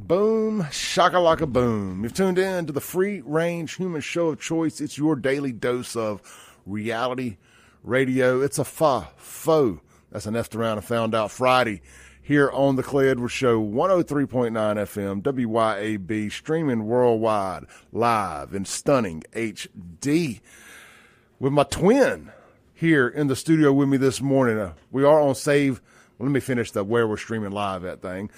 Boom, shakalaka boom. You've tuned in to the free-range human show of choice. It's your daily dose of reality radio. It's a FAFO. That's an F'd around and found out Friday here on the Clay Edwards Show, 103.9 FM, WYAB, streaming worldwide, live in stunning HD. With my twin here in the studio with me this morning. We are on Save. Well, let me finish the where we're streaming live at thing.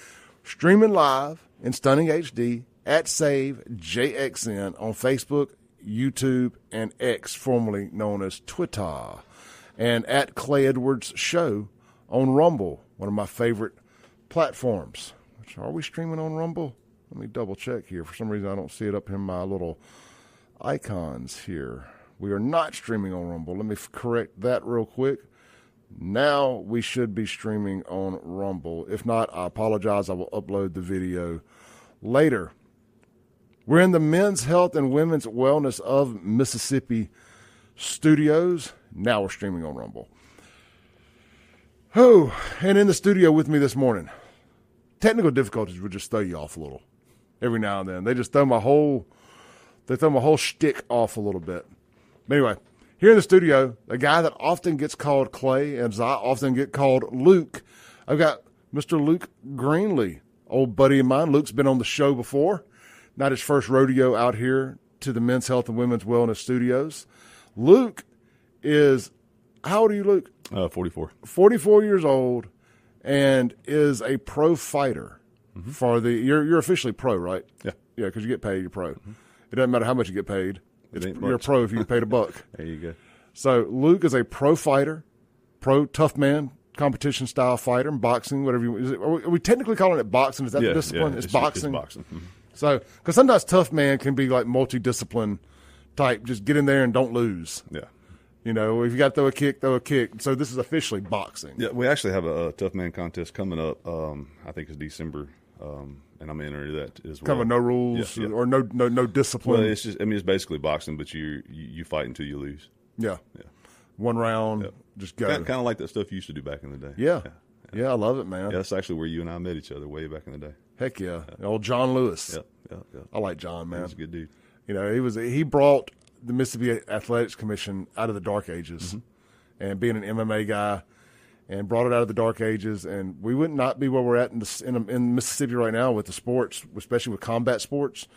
Streaming live in stunning HD at Save JXN on Facebook, YouTube, and X, formerly known as Twitter, and at Clay Edwards Show on Rumble, one of my favorite platforms. Are we streaming on Rumble? Let me double check here. For some reason, I don't see it up in my little icons here. We are not streaming on Rumble. Let me correct that real quick. Now we should be streaming on Rumble. If not, I apologize. I will upload the video later. We're in the Men's Health and Women's Wellness of Mississippi studios. Now we're streaming on Rumble. Oh, and in the studio with me this morning, technical difficulties would just throw you off a little every now and then. They just throw my whole shtick off a little bit. But anyway, here in the studio, a guy that often gets called Clay, and as I often get called Luke, I've got Mr. Luke GREENLEE, old buddy of mine. Luke's been on the show before. Not his first rodeo out here to the Men's Health and Women's Wellness studios. Luke is, how old are you, Luke? 44. 44 years old and is a pro fighter for the, you're officially pro, right? Yeah. Yeah, because you get paid, you're pro. It doesn't matter how much you get paid. You're a pro if you get paid $1. There you go. So Luke is a pro fighter, pro tough man, competition style fighter, boxing, whatever you. Is it, are we technically calling it boxing? Is that the discipline? Yeah, it's boxing. It's boxing. Mm-hmm. So because sometimes tough man can be like multidiscipline type. Just get in there and don't lose. Yeah. You know, if you got to throw a kick, throw a kick. So this is officially boxing. Yeah, we actually have a tough man contest coming up. I think it's December. And I'm entering that as well. Kind of no rules or no discipline. Well, it's just, I mean, it's basically boxing, but you fight until you lose. Yeah. One round, just go. Kind of like that stuff you used to do back in the day. Yeah, I love it, man. Yeah, that's actually where you and I met each other way back in the day. Heck yeah. Old John Lewis. Yeah. I like John, man. He's a good dude. You know, he brought the Mississippi Athletics Commission out of the dark ages, and being an MMA guy, and brought it out of the dark ages, and we would not be where we're at in Mississippi right now with the sports, especially with combat sports,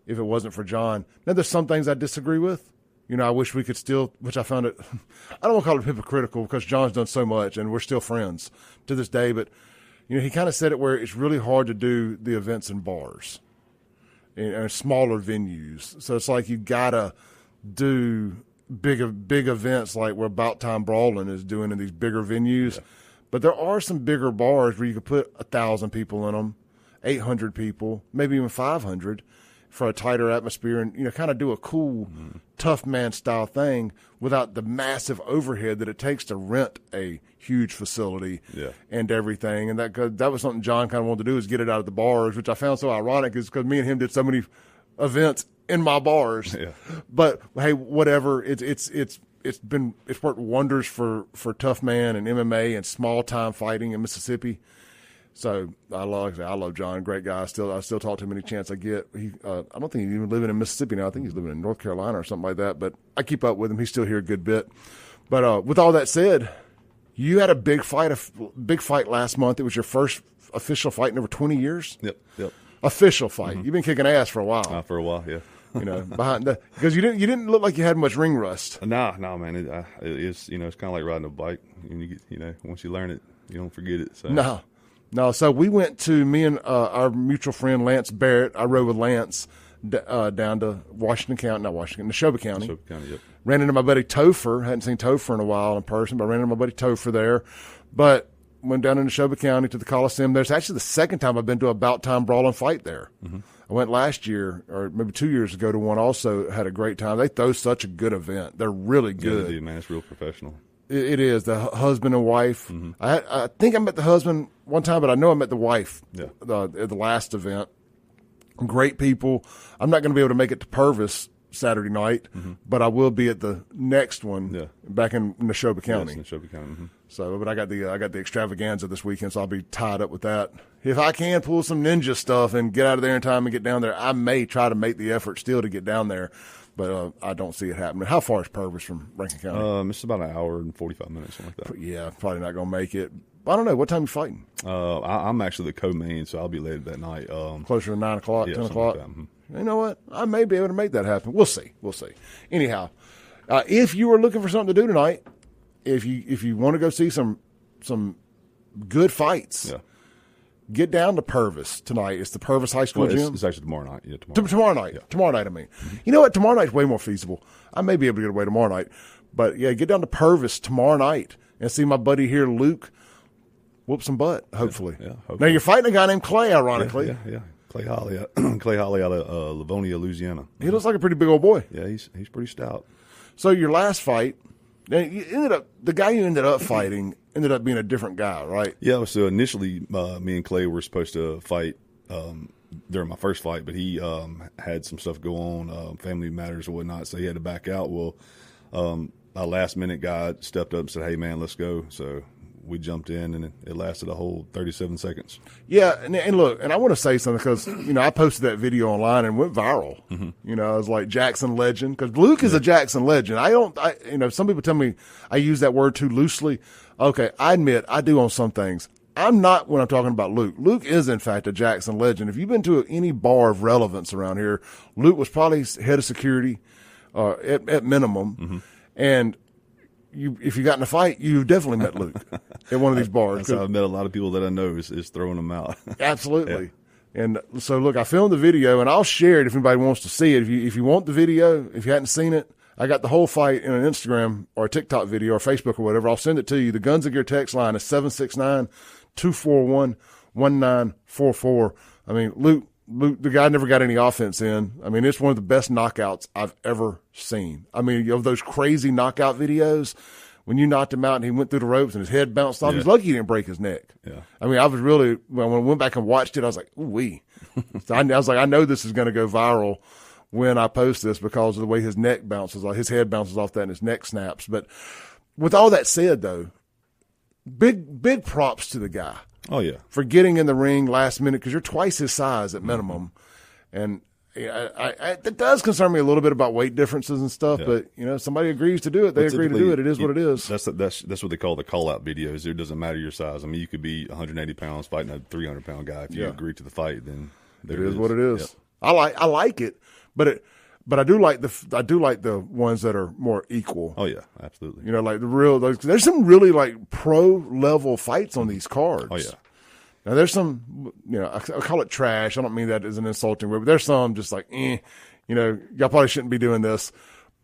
if it wasn't for John. Now, there's some things I disagree with. You know, I wish we could still, which I found it, I don't want to call it hypocritical because John's done so much, and we're still friends to this day, but, you know, he kind of said it where it's really hard to do the events in bars and smaller venues. So it's like you got to do big events like what About Time Brawling is doing in these bigger venues. Yeah. But there are some bigger bars where you could put 1,000 people in them, 800 people, maybe even 500 for a tighter atmosphere and, you know, kind of do a cool tough man style thing without the massive overhead that it takes to rent a huge facility and everything. And that was something John kind of wanted to do, is get it out of the bars, which I found so ironic is because me and him did so many events in my bars. Yeah. But hey, whatever. It's worked wonders for tough man and MMA and small time fighting in Mississippi. So I love John, great guy. I still talk to him any chance I get. I don't think he's even living in Mississippi now. I think he's living in North Carolina or something like that. But I keep up with him. He's still here a good bit. But with all that said, you had a big fight last month. It was your first official fight in over 20 years. Yep. Official fight. You've been kicking ass for a while. For a while, yeah. You know, because you didn't look like you had much ring rust. No, man. It's it's kind of like riding a bike. And once you learn it, you don't forget it. So. No. So we went to me and our mutual friend Lance Barrett. I rode with Lance down to Neshoba County. Neshoba County, yep. Ran into my buddy Topher. Hadn't seen Topher in a while in person, but I ran into my buddy Topher there. But went down into Neshoba County to the Coliseum. There's actually the second time I've been to a About Time Brawling fight there. I went last year, or maybe 2 years ago, to one also. Had a great time. They throw such a good event. They're really good. Yeah, they do, man. It's real professional. It is. The husband and wife. I think I met the husband one time, but I know I met the wife at the last event. Great people. I'm not going to be able to make it to Purvis Saturday night, but I will be at the next one back in Neshoba County. Yes, Neshoba County. So, but I got the extravaganza this weekend, so I'll be tied up with that. If I can pull some ninja stuff and get out of there in time and get down there, I may try to make the effort still to get down there, but I don't see it happening. How far is Purvis from Rankin County? It's about an hour and 45 minutes, something like that. Yeah, probably not going to make it. I don't know. What time are you fighting? I'm actually the co-main, so I'll be late that night. Closer to 9 o'clock, yeah, 10 o'clock? Like You know what? I may be able to make that happen. We'll see. Anyhow, if you are looking for something to do tonight, if you want to go see some good fights, get down to Purvis tonight. It's the Purvis High School gym. It's actually tomorrow night. Yeah, tomorrow night. Yeah. Tomorrow night, I mean. You know what? Tomorrow night's way more feasible. I may be able to get away tomorrow night. But, yeah, get down to Purvis tomorrow night and see my buddy here, Luke, whoop some butt, hopefully. Yeah, hopefully. Now, you're fighting a guy named Clay, ironically. Yeah. Clay Holly out of Livonia, Louisiana. He looks like a pretty big old boy. Yeah, he's pretty stout. So your last fight, the guy you ended up fighting ended up being a different guy, right? Yeah, so initially me and Clay were supposed to fight during my first fight, but he had some stuff go on, family matters or whatnot, so he had to back out. Well, a last-minute guy stepped up and said, hey, man, let's go. So we jumped in, and it lasted a whole 37 seconds. Yeah, and look, and I want to say something because, I posted that video online and went viral. I was like Jackson legend because Luke is a Jackson legend. Some people tell me I use that word too loosely. Okay, I admit I do on some things. I'm not when I'm talking about Luke. Luke is, in fact, a Jackson legend. If you've been to any bar of relevance around here, Luke was probably head of security at minimum. And if you got in a fight, you definitely met Luke at one of these bars. I've met a lot of people that I know is throwing them out. Absolutely. Yeah. And so, look, I filmed the video, and I'll share it if anybody wants to see it. If you want the video, if you hadn't seen it, I got the whole fight in an Instagram or a TikTok video or Facebook or whatever. I'll send it to you. The Guns of Gear text line is 769-241-1944. I mean, Luke, the guy never got any offense in. I mean, it's one of the best knockouts I've ever seen. I mean, of those crazy knockout videos, when you knocked him out and he went through the ropes and his head bounced off, he's lucky he didn't break his neck. Yeah. I mean, I was really, when I went back and watched it, I was like, ooh-wee. So I was like, I know this is going to go viral when I post this because of the way his neck bounces off, his head bounces off that and his neck snaps. But with all that said, though, big props to the guy. Oh, yeah. For getting in the ring last minute because you're twice his size at minimum. And it does concern me a little bit about weight differences and stuff, but, somebody agrees to do it. They agree to do it. It is what it is. That's what they call the call-out videos. It doesn't matter your size. I mean, you could be 180 pounds fighting a 300-pound guy. If you agree to the fight, then it is what it is. Yep. I like it, but I do like the ones that are more equal. Oh yeah, absolutely. Like there's some really like pro level fights on these cards. Oh yeah. Now there's some, I call it trash. I don't mean that as an insulting word, but there's some just like, y'all probably shouldn't be doing this.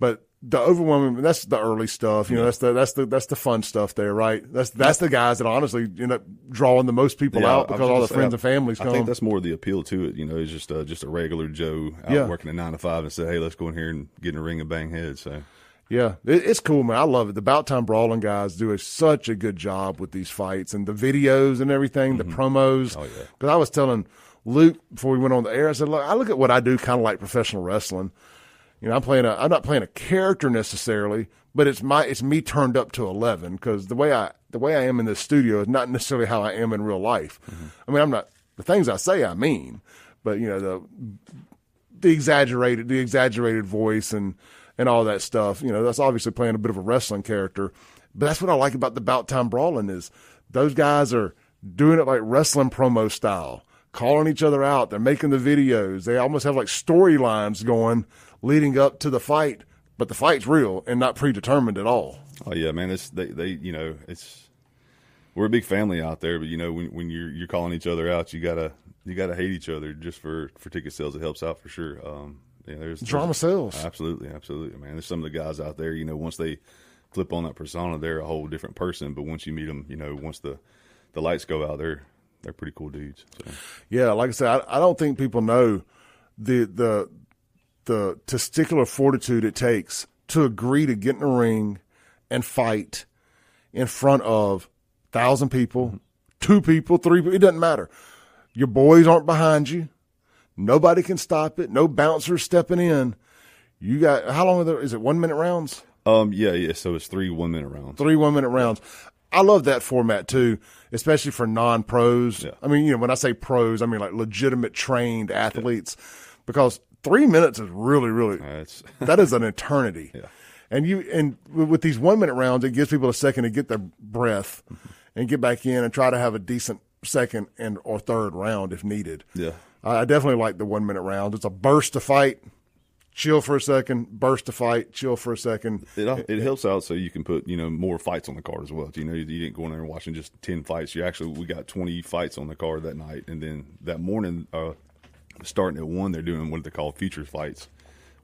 But the overwhelming, that's the early stuff. That's the fun stuff there, right? That's the guys that honestly end up drawing the most people out because all the friends and families come. I think that's more the appeal to it. It's just a regular Joe out working a 9 to 5 and say, hey, let's go in here and get in a ring and bang heads. So. Yeah, it's cool, man. I love it. The Bout Time Brawling guys do such a good job with these fights and the videos and everything, the promos. Oh yeah. Because I was telling Luke before we went on the air, I said, look, I look at what I do kind of like professional wrestling. I'm not playing a character necessarily, but it's me turned up to 11 because the way I am in this studio is not necessarily how I am in real life. I mean, I'm not the things I say I mean, but the exaggerated voice and all that stuff. That's obviously playing a bit of a wrestling character, but that's what I like about the Bout Time Brawling is those guys are doing it like wrestling promo style, calling each other out. They're making the videos. They almost have like storylines going leading up to the fight, but the fight's real and not predetermined at all. Oh yeah, man. We're a big family out there, but when you're calling each other out, you gotta hate each other just for ticket sales. It helps out for sure. There's drama sells. Absolutely, man. There's some of the guys out there. Once they flip on that persona, they're a whole different person. But once you meet them, once the lights go out, they're pretty cool dudes. So. Yeah, like I said, I don't think people know the testicular fortitude it takes to agree to get in a ring and fight in front of 1,000 people, 2 people, 3 people. It doesn't matter. Your boys aren't behind you. Nobody can stop it. No bouncers stepping in. You got how long is it? 1 minute rounds? Yeah. So it's 3 1-minute rounds. 3 1 minute rounds. I love that format too, especially for non-pros. Yeah. I mean, when I say pros, I mean like legitimate trained athletes, because 3 minutes is really that is an eternity. Yeah. And with these 1 minute rounds, it gives people a second to get their breath and get back in and try to have a decent second or third round if needed. Yeah. I definitely like the 1 minute rounds. It's a burst to fight, chill for a second, burst to fight, chill for a second. It helps out so you can put, more fights on the card as well. You didn't go in there and watching just 10 fights. We got 20 fights on the card that night. And then that morning, starting at 1, they're doing what they call features fights,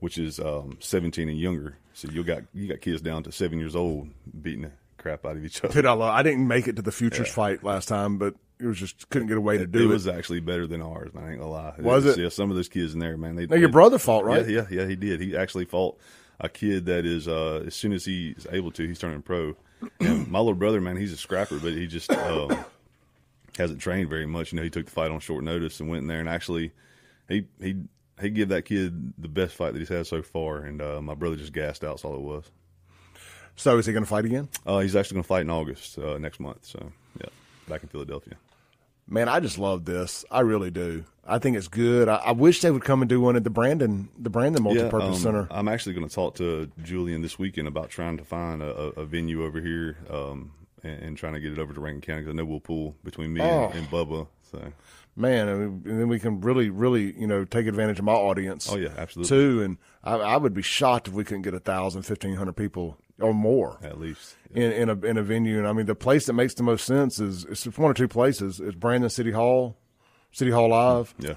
which is 17 and younger. So you got kids down to 7 years old beating the crap out of each other. Dude, I didn't make it to the futures fight last time, but it was just couldn't get a way to do it. It was actually better than ours, man. I ain't gonna lie. Was it? Yeah, some of those kids in there, man. Now, your brother fought, right? Yeah, he did. He actually fought a kid that is, as soon as he's able to, he's turning pro. And my little brother, man, he's a scrapper, but he just hasn't trained very much. He took the fight on short notice and went in there, and actually he gave that kid the best fight that he's had so far. And my brother just gassed out. That's all it was. So is he going to fight again? He's actually going to fight in August next month. So, yeah, back in Philadelphia. Man, I just love this. I really do. I think it's good. I wish they would come and do one at the Brandon Multipurpose Center. I'm actually going to talk to Julian this weekend about trying to find a venue over here and trying to get it over to Rankin County, because I know we'll pull between me and Bubba. So, man, and then we can really take advantage of my audience. Oh yeah, absolutely too. And I would be shocked if we couldn't get 1,000, 1,500 people or more at least in a venue. And I mean, the place that makes the most sense is one or two places. It's Brandon City Hall Live. Yeah,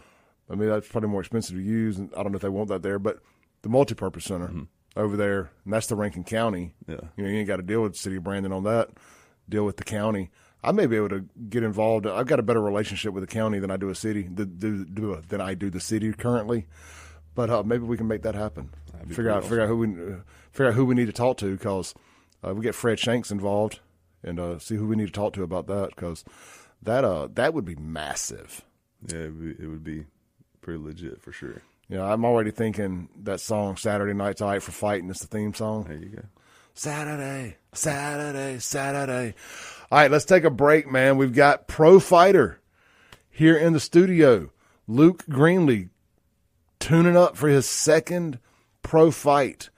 I mean, that's probably more expensive to use, and I don't know if they want that there, but the Multipurpose Center over there, and that's the Rankin County. Yeah, you ain't got to deal with the city of Brandon on that. Deal with the county. I may be able to get involved. I've got a better relationship with the county than I do a city than I do the city currently. But maybe we can make that happen. Figure out who we need to talk to, because we get Fred Shanks involved, and see who we need to talk to about that, because that would be massive. Yeah, it would be pretty legit for sure. Yeah, I'm already thinking that song "Saturday Night's All Right for Fighting" is the theme song. There you go. Saturday. All right, let's take a break, man. We've got pro fighter here in the studio, Luke GREENLEE, tuning up for his second pro fight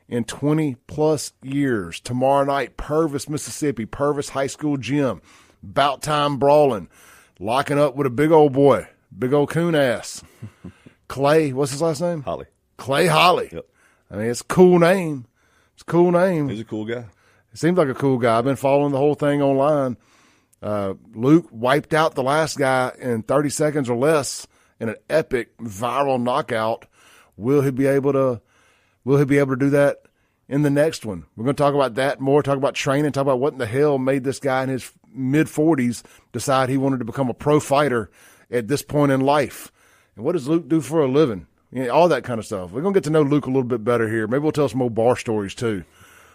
in 20-plus years. Tomorrow night, Purvis, Mississippi, Purvis High School Gym. About time brawling. Locking up with a big old boy, big old coon ass. Clay, what's his last name? Holly. Clay Holly. Yep. I mean, it's a cool name. It's a cool name. He's a cool guy. Seems like a cool guy. I've been following the whole thing online. Luke wiped out the last guy in 30 seconds or less in an epic viral knockout. Will he be able to do that in the next one? We're going to talk about that more, talk about training, talk about what in the hell made this guy in his mid-40s decide he wanted to become a pro fighter at this point in life. And what does Luke do for a living? All that kind of stuff. We're going to get to know Luke a little bit better here. Maybe we'll tell some more bar stories too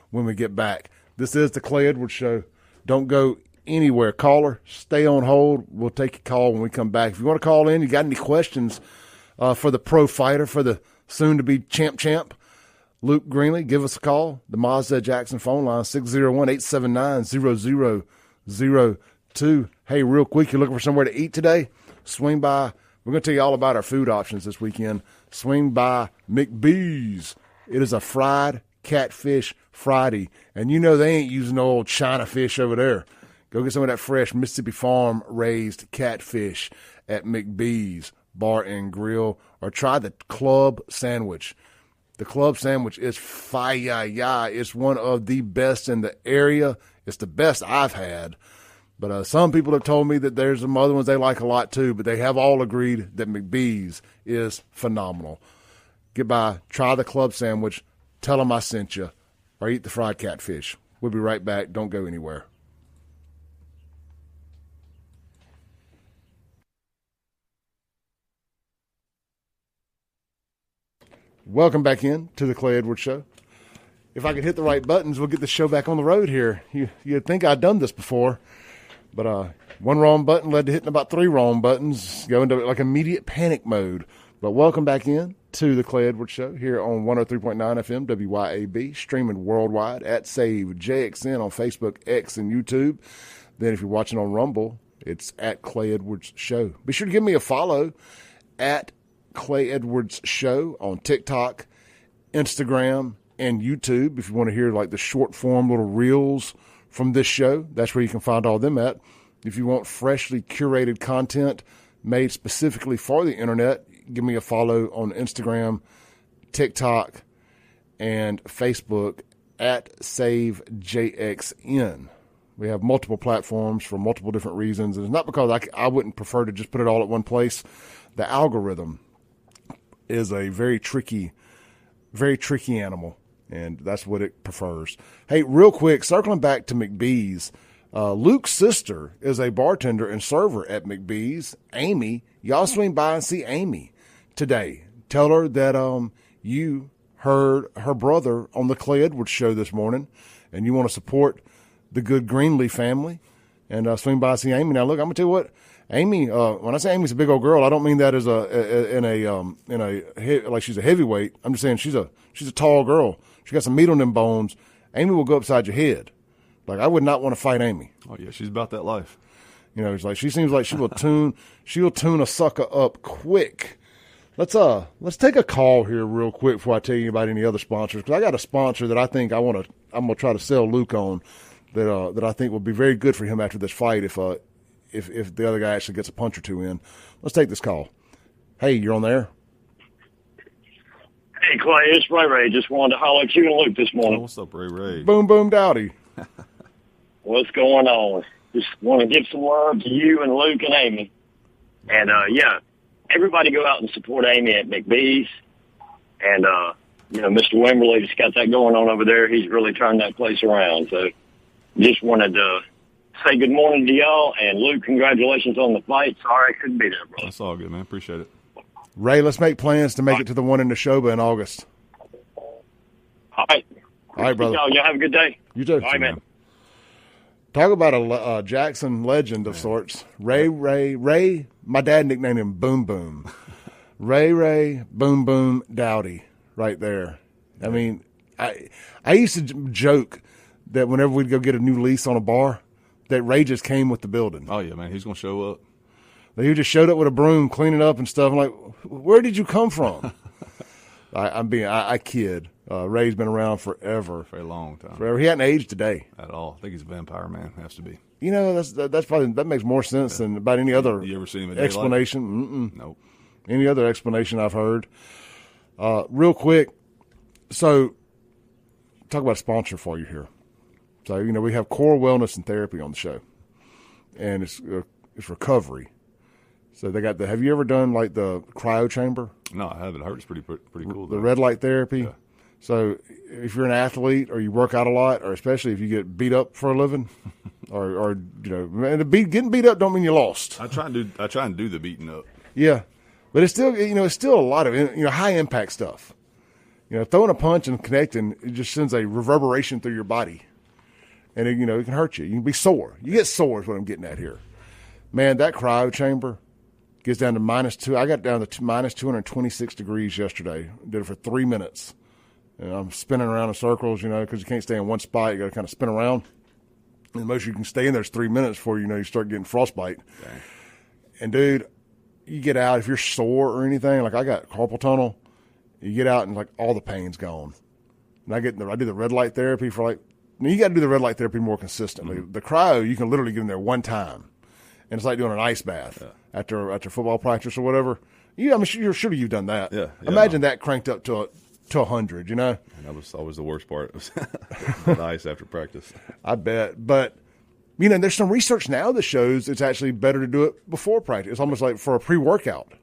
when we get back. This is the Clay Edwards Show. Don't go anywhere. Caller, stay on hold. We'll take your call when we come back. If you want to call in, you got any questions for the pro fighter, for the soon-to-be champ, Luke GREENLEE, give us a call. The Mazda Jackson phone line, 601-879-0002. Hey, real quick, you're looking for somewhere to eat today? Swing by. We're going to tell you all about our food options this weekend. Swing by McBee's. It is a fried catfish Friday. And they ain't using no old China fish over there. Go get some of that fresh Mississippi farm-raised catfish at McBee's Bar and Grill, or try the club sandwich. The club sandwich is fire. It's one of the best in the area. It's the best I've had. But some people have told me that there's some other ones they like a lot too, but they have all agreed that McBee's is phenomenal. Get by, try the club sandwich, tell them I sent you, or eat the fried catfish. We'll be right back. Don't go anywhere. Welcome back in to the Clay Edwards Show. If I could hit the right buttons, we'll get the show back on the road here. You'd think I'd done this before, but one wrong button led to hitting about 3 wrong buttons, go into like immediate panic mode. But welcome back in to the Clay Edwards Show here on 103.9 FM WYAB, streaming worldwide at Save JXN on Facebook, X, and YouTube. Then if you're watching on Rumble, it's at Clay Edwards Show. Be sure to give me a follow at Clay Edwards Show on TikTok, Instagram, and YouTube. If you want to hear like the short form little reels from this show, that's where you can find all them at. If you want freshly curated content made specifically for the internet, give me a follow on Instagram, TikTok, and Facebook at SaveJXN. We have multiple platforms for multiple different reasons. And it's not because I wouldn't prefer to just put it all at one place. The algorithm is a very tricky animal, and that's what it prefers. Hey, real quick, circling back to McBee's, Luke's sister is a bartender and server at McBee's. Amy, y'all swing by and see Amy today. Tell her that you heard her brother on the Clay Edwards Show this morning, and you want to support the good GREENLEE family, and swing by and see Amy. Now, look, I'm gonna tell you what, Amy. When I say Amy's a big old girl, I don't mean that as like she's a heavyweight. I'm just saying she's a tall girl. She got some meat on them bones. Amy will go upside your head. Like, I would not want to fight Amy. Oh yeah, she's about that life. You know, it's like she seems like she will tune a sucker up quick. Let's take a call here real quick before I tell you about any other sponsors, because I got a sponsor that I think I'm gonna try to sell Luke on that I think will be very good for him after this fight if the other guy actually gets a punch or two in. Let's take this call. Hey, you're on there. Hey, Clay, it's Ray. Just wanted to holler at you and Luke this morning. Oh, what's up, Ray? Boom, boom, dowdy. What's going on? Just want to give some love to you and Luke and Amy. And, everybody go out and support Amy at McBee's. And, Mr. Wimberley just got that going on over there. He's really turned that place around. So just wanted to say good morning to y'all. And, Luke, congratulations on the fight. Sorry I couldn't be there, bro. That's all good, man. Appreciate it. Ray, let's make plans to make it to the one in Neshoba in August. All right. All right, brother. Y'all have a good day. You too. All right, man. Talk about a Jackson legend of sorts. Ray, my dad nicknamed him Boom Boom. Ray, Boom Boom Dowdy right there. I mean, I used to joke that whenever we'd go get a new lease on a bar, that Ray just came with the building. Oh, yeah, man. He's going to show up. He just showed up with a broom, cleaning up and stuff. I'm like, where did you come from? I kid. Ray's been around forever. For a long time. Forever. He hadn't aged today. At all. I think he's a vampire, man. Has to be. You know, that's probably, that makes more sense than about any other you ever seen him in explanation. Nope. Any other explanation I've heard. Real quick, so talk about a sponsor for you here. So, we have Core Wellness and Therapy on the show, and it's recovery. So they got have you ever done like the cryo chamber? No, I haven't. I heard it's pretty cool. The red light therapy. Yeah. So if you're an athlete or you work out a lot, or especially if you get beat up for a living, or getting beat up don't mean you lost. I try and do the beating up. Yeah, but it's still a lot of high impact stuff. Throwing a punch and connecting, it just sends a reverberation through your body, and it can hurt you. You can be sore. You get sore is what I'm getting at here. Man, that cryo chamber gets down to -2. I got down to minus 226 degrees yesterday. Did it for 3 minutes. And I'm spinning around in circles, because you can't stay in one spot. You got to kind of spin around. And the most you can stay in there is 3 minutes before you start getting frostbite. Dang. And, dude, you get out, if you're sore or anything, like I got carpal tunnel, you get out and, like, all the pain's gone. And I do the red light therapy for, you got to do the red light therapy more consistently. Mm-hmm. The cryo, you can literally get in there one time. And it's like doing an ice bath after football practice or whatever. Surely you've done that. Yeah. Imagine that cranked up to 100, And that was always the worst part. The ice after practice. I bet. But, there's some research now that shows it's actually better to do it before practice. It's almost like for a pre-workout.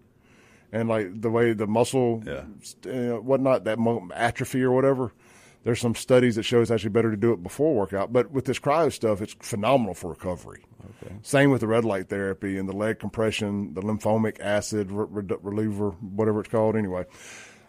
And, like, the way the muscle, whatnot, that atrophy or whatever, there's some studies that show it's actually better to do it before workout. But with this cryo stuff, it's phenomenal for recovery. Okay. Same with the red light therapy and the leg compression, the lymphomic acid reliever, whatever it's called. Anyway,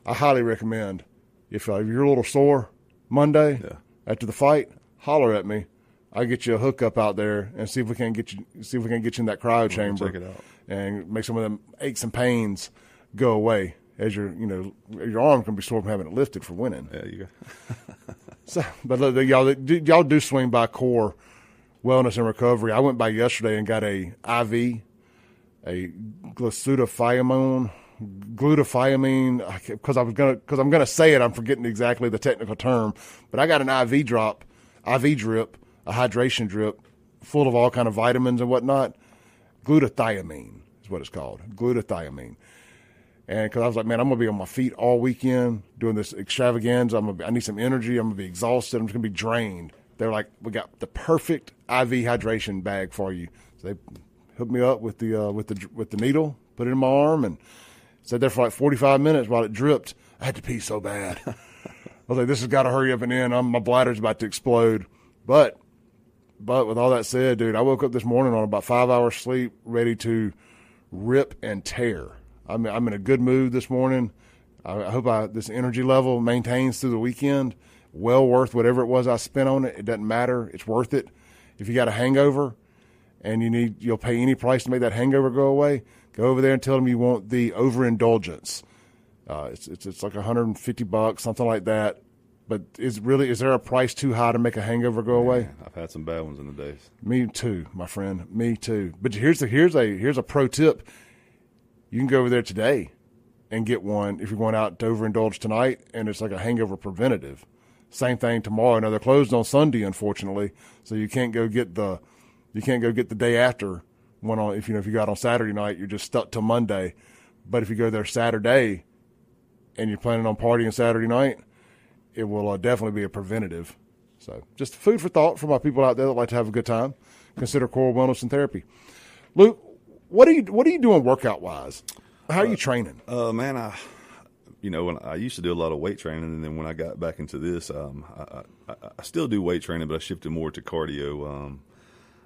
I highly recommend if you're a little sore Monday after the fight, holler at me. I'll get you a hookup out there and see if we can get you in that cryo chamber. Check it out and make some of them aches and pains go away. as your arm can be sore from having it lifted for winning. Yeah, you go. So, but look, y'all do swing by Core Wellness and Recovery. I went by yesterday and got a IV, a glutathione, because I'm gonna say it. I'm forgetting exactly the technical term, but I got an IV drip, a hydration drip, full of all kind of vitamins and whatnot. Glutathione is what it's called, glutathione. And because I was like, man, I'm gonna be on my feet all weekend doing this extravaganza. I need some energy. I'm gonna be exhausted. I'm just gonna be drained. They're like, we got the perfect IV hydration bag for you. So they hooked me up with the needle, put it in my arm, and sat there for like 45 minutes while it dripped. I had to pee so bad. I was like, this has got to hurry up and end. My bladder's about to explode. But with all that said, dude, I woke up this morning on about 5 hours sleep, ready to rip and tear. I'm in a good mood this morning. I hope this energy level maintains through the weekend. Well worth whatever it was I spent on it. It doesn't matter. It's worth it. If you got a hangover and you'll pay any price to make that hangover go away, go over there and tell them you want the overindulgence. It's like $150, something like that. But is there a price too high to make a hangover go away? I've had some bad ones in the days. Me too, my friend. Me too. But here's a pro tip. You can go over there today and get one if you're going out to overindulge tonight, and it's like a hangover preventative. Same thing tomorrow. Now they're closed on Sunday, unfortunately, so you can't go get the day after one on. If you got on Saturday night, you're just stuck till Monday. But if you go there Saturday and you're planning on partying Saturday night, it will definitely be a preventative. So just food for thought for my people out there that like to have a good time. Consider Core Wellness and Therapy. Luke, what are you doing workout wise? How are you training? Man, when I used to do a lot of weight training, and then when I got back into this, I still do weight training, but I shifted more to cardio.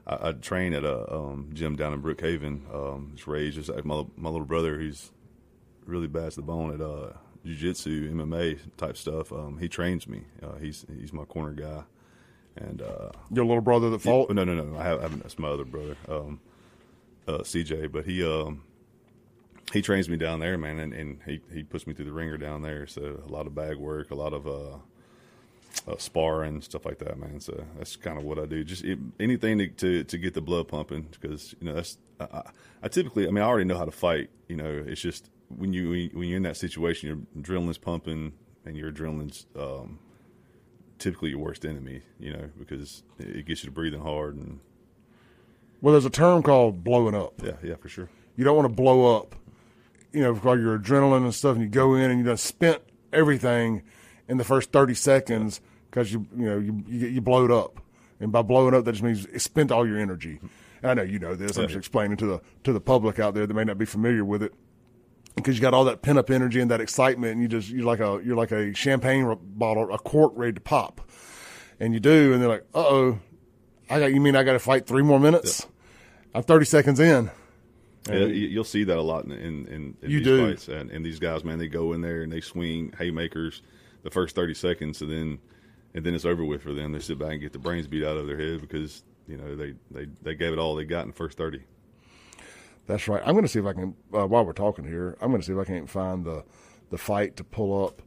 I train at a gym down in Brookhaven. It's Rage. It's like my little brother. He's really bad to the bone at jiu-jitsu, MMA type stuff. He trains me. He's my corner guy. And your little brother that fought? No. I haven't. That's my other brother, CJ. But he trains me down there, man, and he puts me through the ringer down there. So a lot of bag work, a lot of sparring, stuff like that, man. So that's kind of what I do. Just anything to get the blood pumping, because that's I typically. I mean, I already know how to fight. It's just when you're in that situation, your adrenaline's pumping, and your adrenaline's typically your worst enemy. Because it gets you to breathing hard. And well, there's a term called blowing up. Yeah, for sure. You don't want to blow up. For your adrenaline and stuff, and you go in and you done spent everything in the first 30 seconds because you blowed up, and by blowing up that just means it spent all your energy. And I know you know this. I'm just explaining to the public out there that may not be familiar with it, because you got all that pent up energy and that excitement, and you're like a champagne bottle, a cork ready to pop, and you do, and they're like, I got to fight 3 more minutes. Yep. I'm 30 seconds in. Yeah, you'll see that a lot in these fights. And these guys, man, they go in there and they swing haymakers the first 30 seconds, and then it's over with for them. They sit back and get the brains beat out of their head because they gave it all they got in the first 30. That's right. I'm going to see if I can, while we're talking here, I'm going to see if I can find the fight to pull up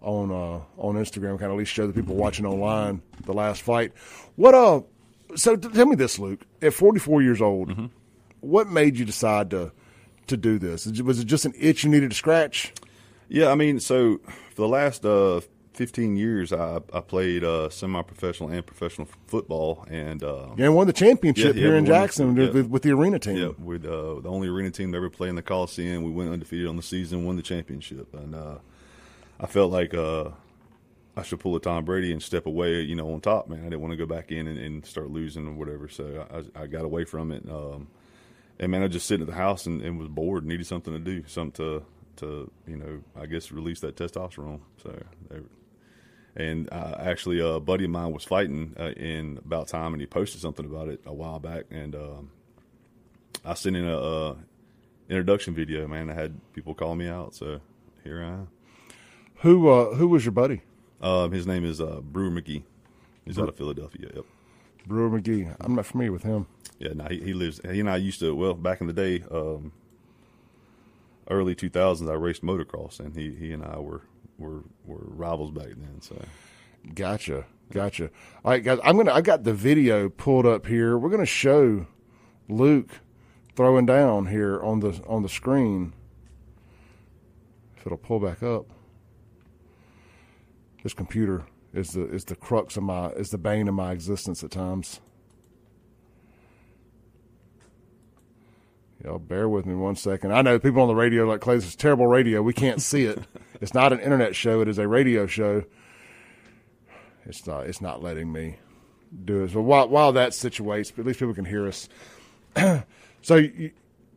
on Instagram, kind of at least show the people watching online the last fight. So tell me this, Luke. At 44 years old. Mm-hmm. What made you decide to do this? Was it just an itch you needed to scratch? Yeah, I mean, so for the last 15 years, I played semi-professional and professional football, and won the championship here in Jackson with the arena team. Yeah, with the only arena team to ever play in the Coliseum. We went undefeated on the season, won the championship, and I felt like I should pull a Tom Brady and step away, on top, man. I didn't want to go back in and start losing or whatever, so I got away from it. And, man, I was just sitting at the house and was bored, needed something to do, something to I guess release that testosterone. So, and actually a buddy of mine was fighting in about time, and he posted something about it a while back, and I sent in a introduction video, man. I had people call me out, so here I am. Who was your buddy? His name is Brewer McGee. He's out of Philadelphia, yep. Brewer McGee. I'm not familiar with him. Yeah, no, he lives. He and I used to. Well, back in the day, early 2000s, I raced motocross, and he and I were rivals back then. So, gotcha. All right, guys, I got the video pulled up here. We're gonna show Luke throwing down here on the screen. If it'll pull back up. This computer is the crux of is the bane of my existence at times. Y'all bear with me 1 second. I know people on the radio like, Clay, this is terrible radio. We can't see it. It's not an internet show. It is a radio show. It's not letting me do it. So while that situates, at least people can hear us. So you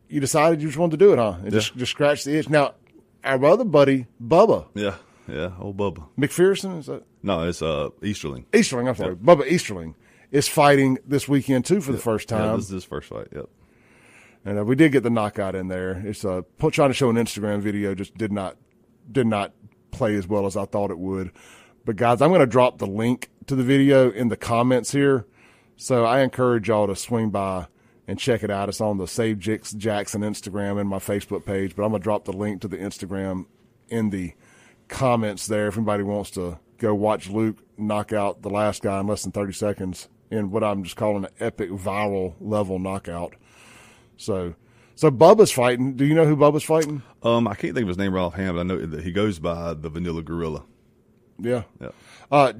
decided you just wanted to do it, huh? And just scratch the itch. Now, our other buddy, Bubba. Yeah, old Bubba. McPherson, is that? No, it's Easterling. Easterling, I'm sorry. Yep. Bubba Easterling is fighting this weekend, too, for the first time. Yeah, this is his first fight, yep. And we did get the knockout in there. It's trying to show an Instagram video, just did not play as well as I thought it would. But, guys, I'm going to drop the link to the video in the comments here. So I encourage y'all to swing by and check it out. It's on the Save Jackson Instagram and my Facebook page. But I'm going to drop the link to the Instagram in the comments there if anybody wants to go watch Luke knock out the last guy in less than 30 seconds in what I'm just calling an epic viral level knockout. So Bubba's fighting. Do you know who Bubba's fighting? I can't think of his name right offhand, but I know that he goes by the Vanilla Gorilla. Yeah.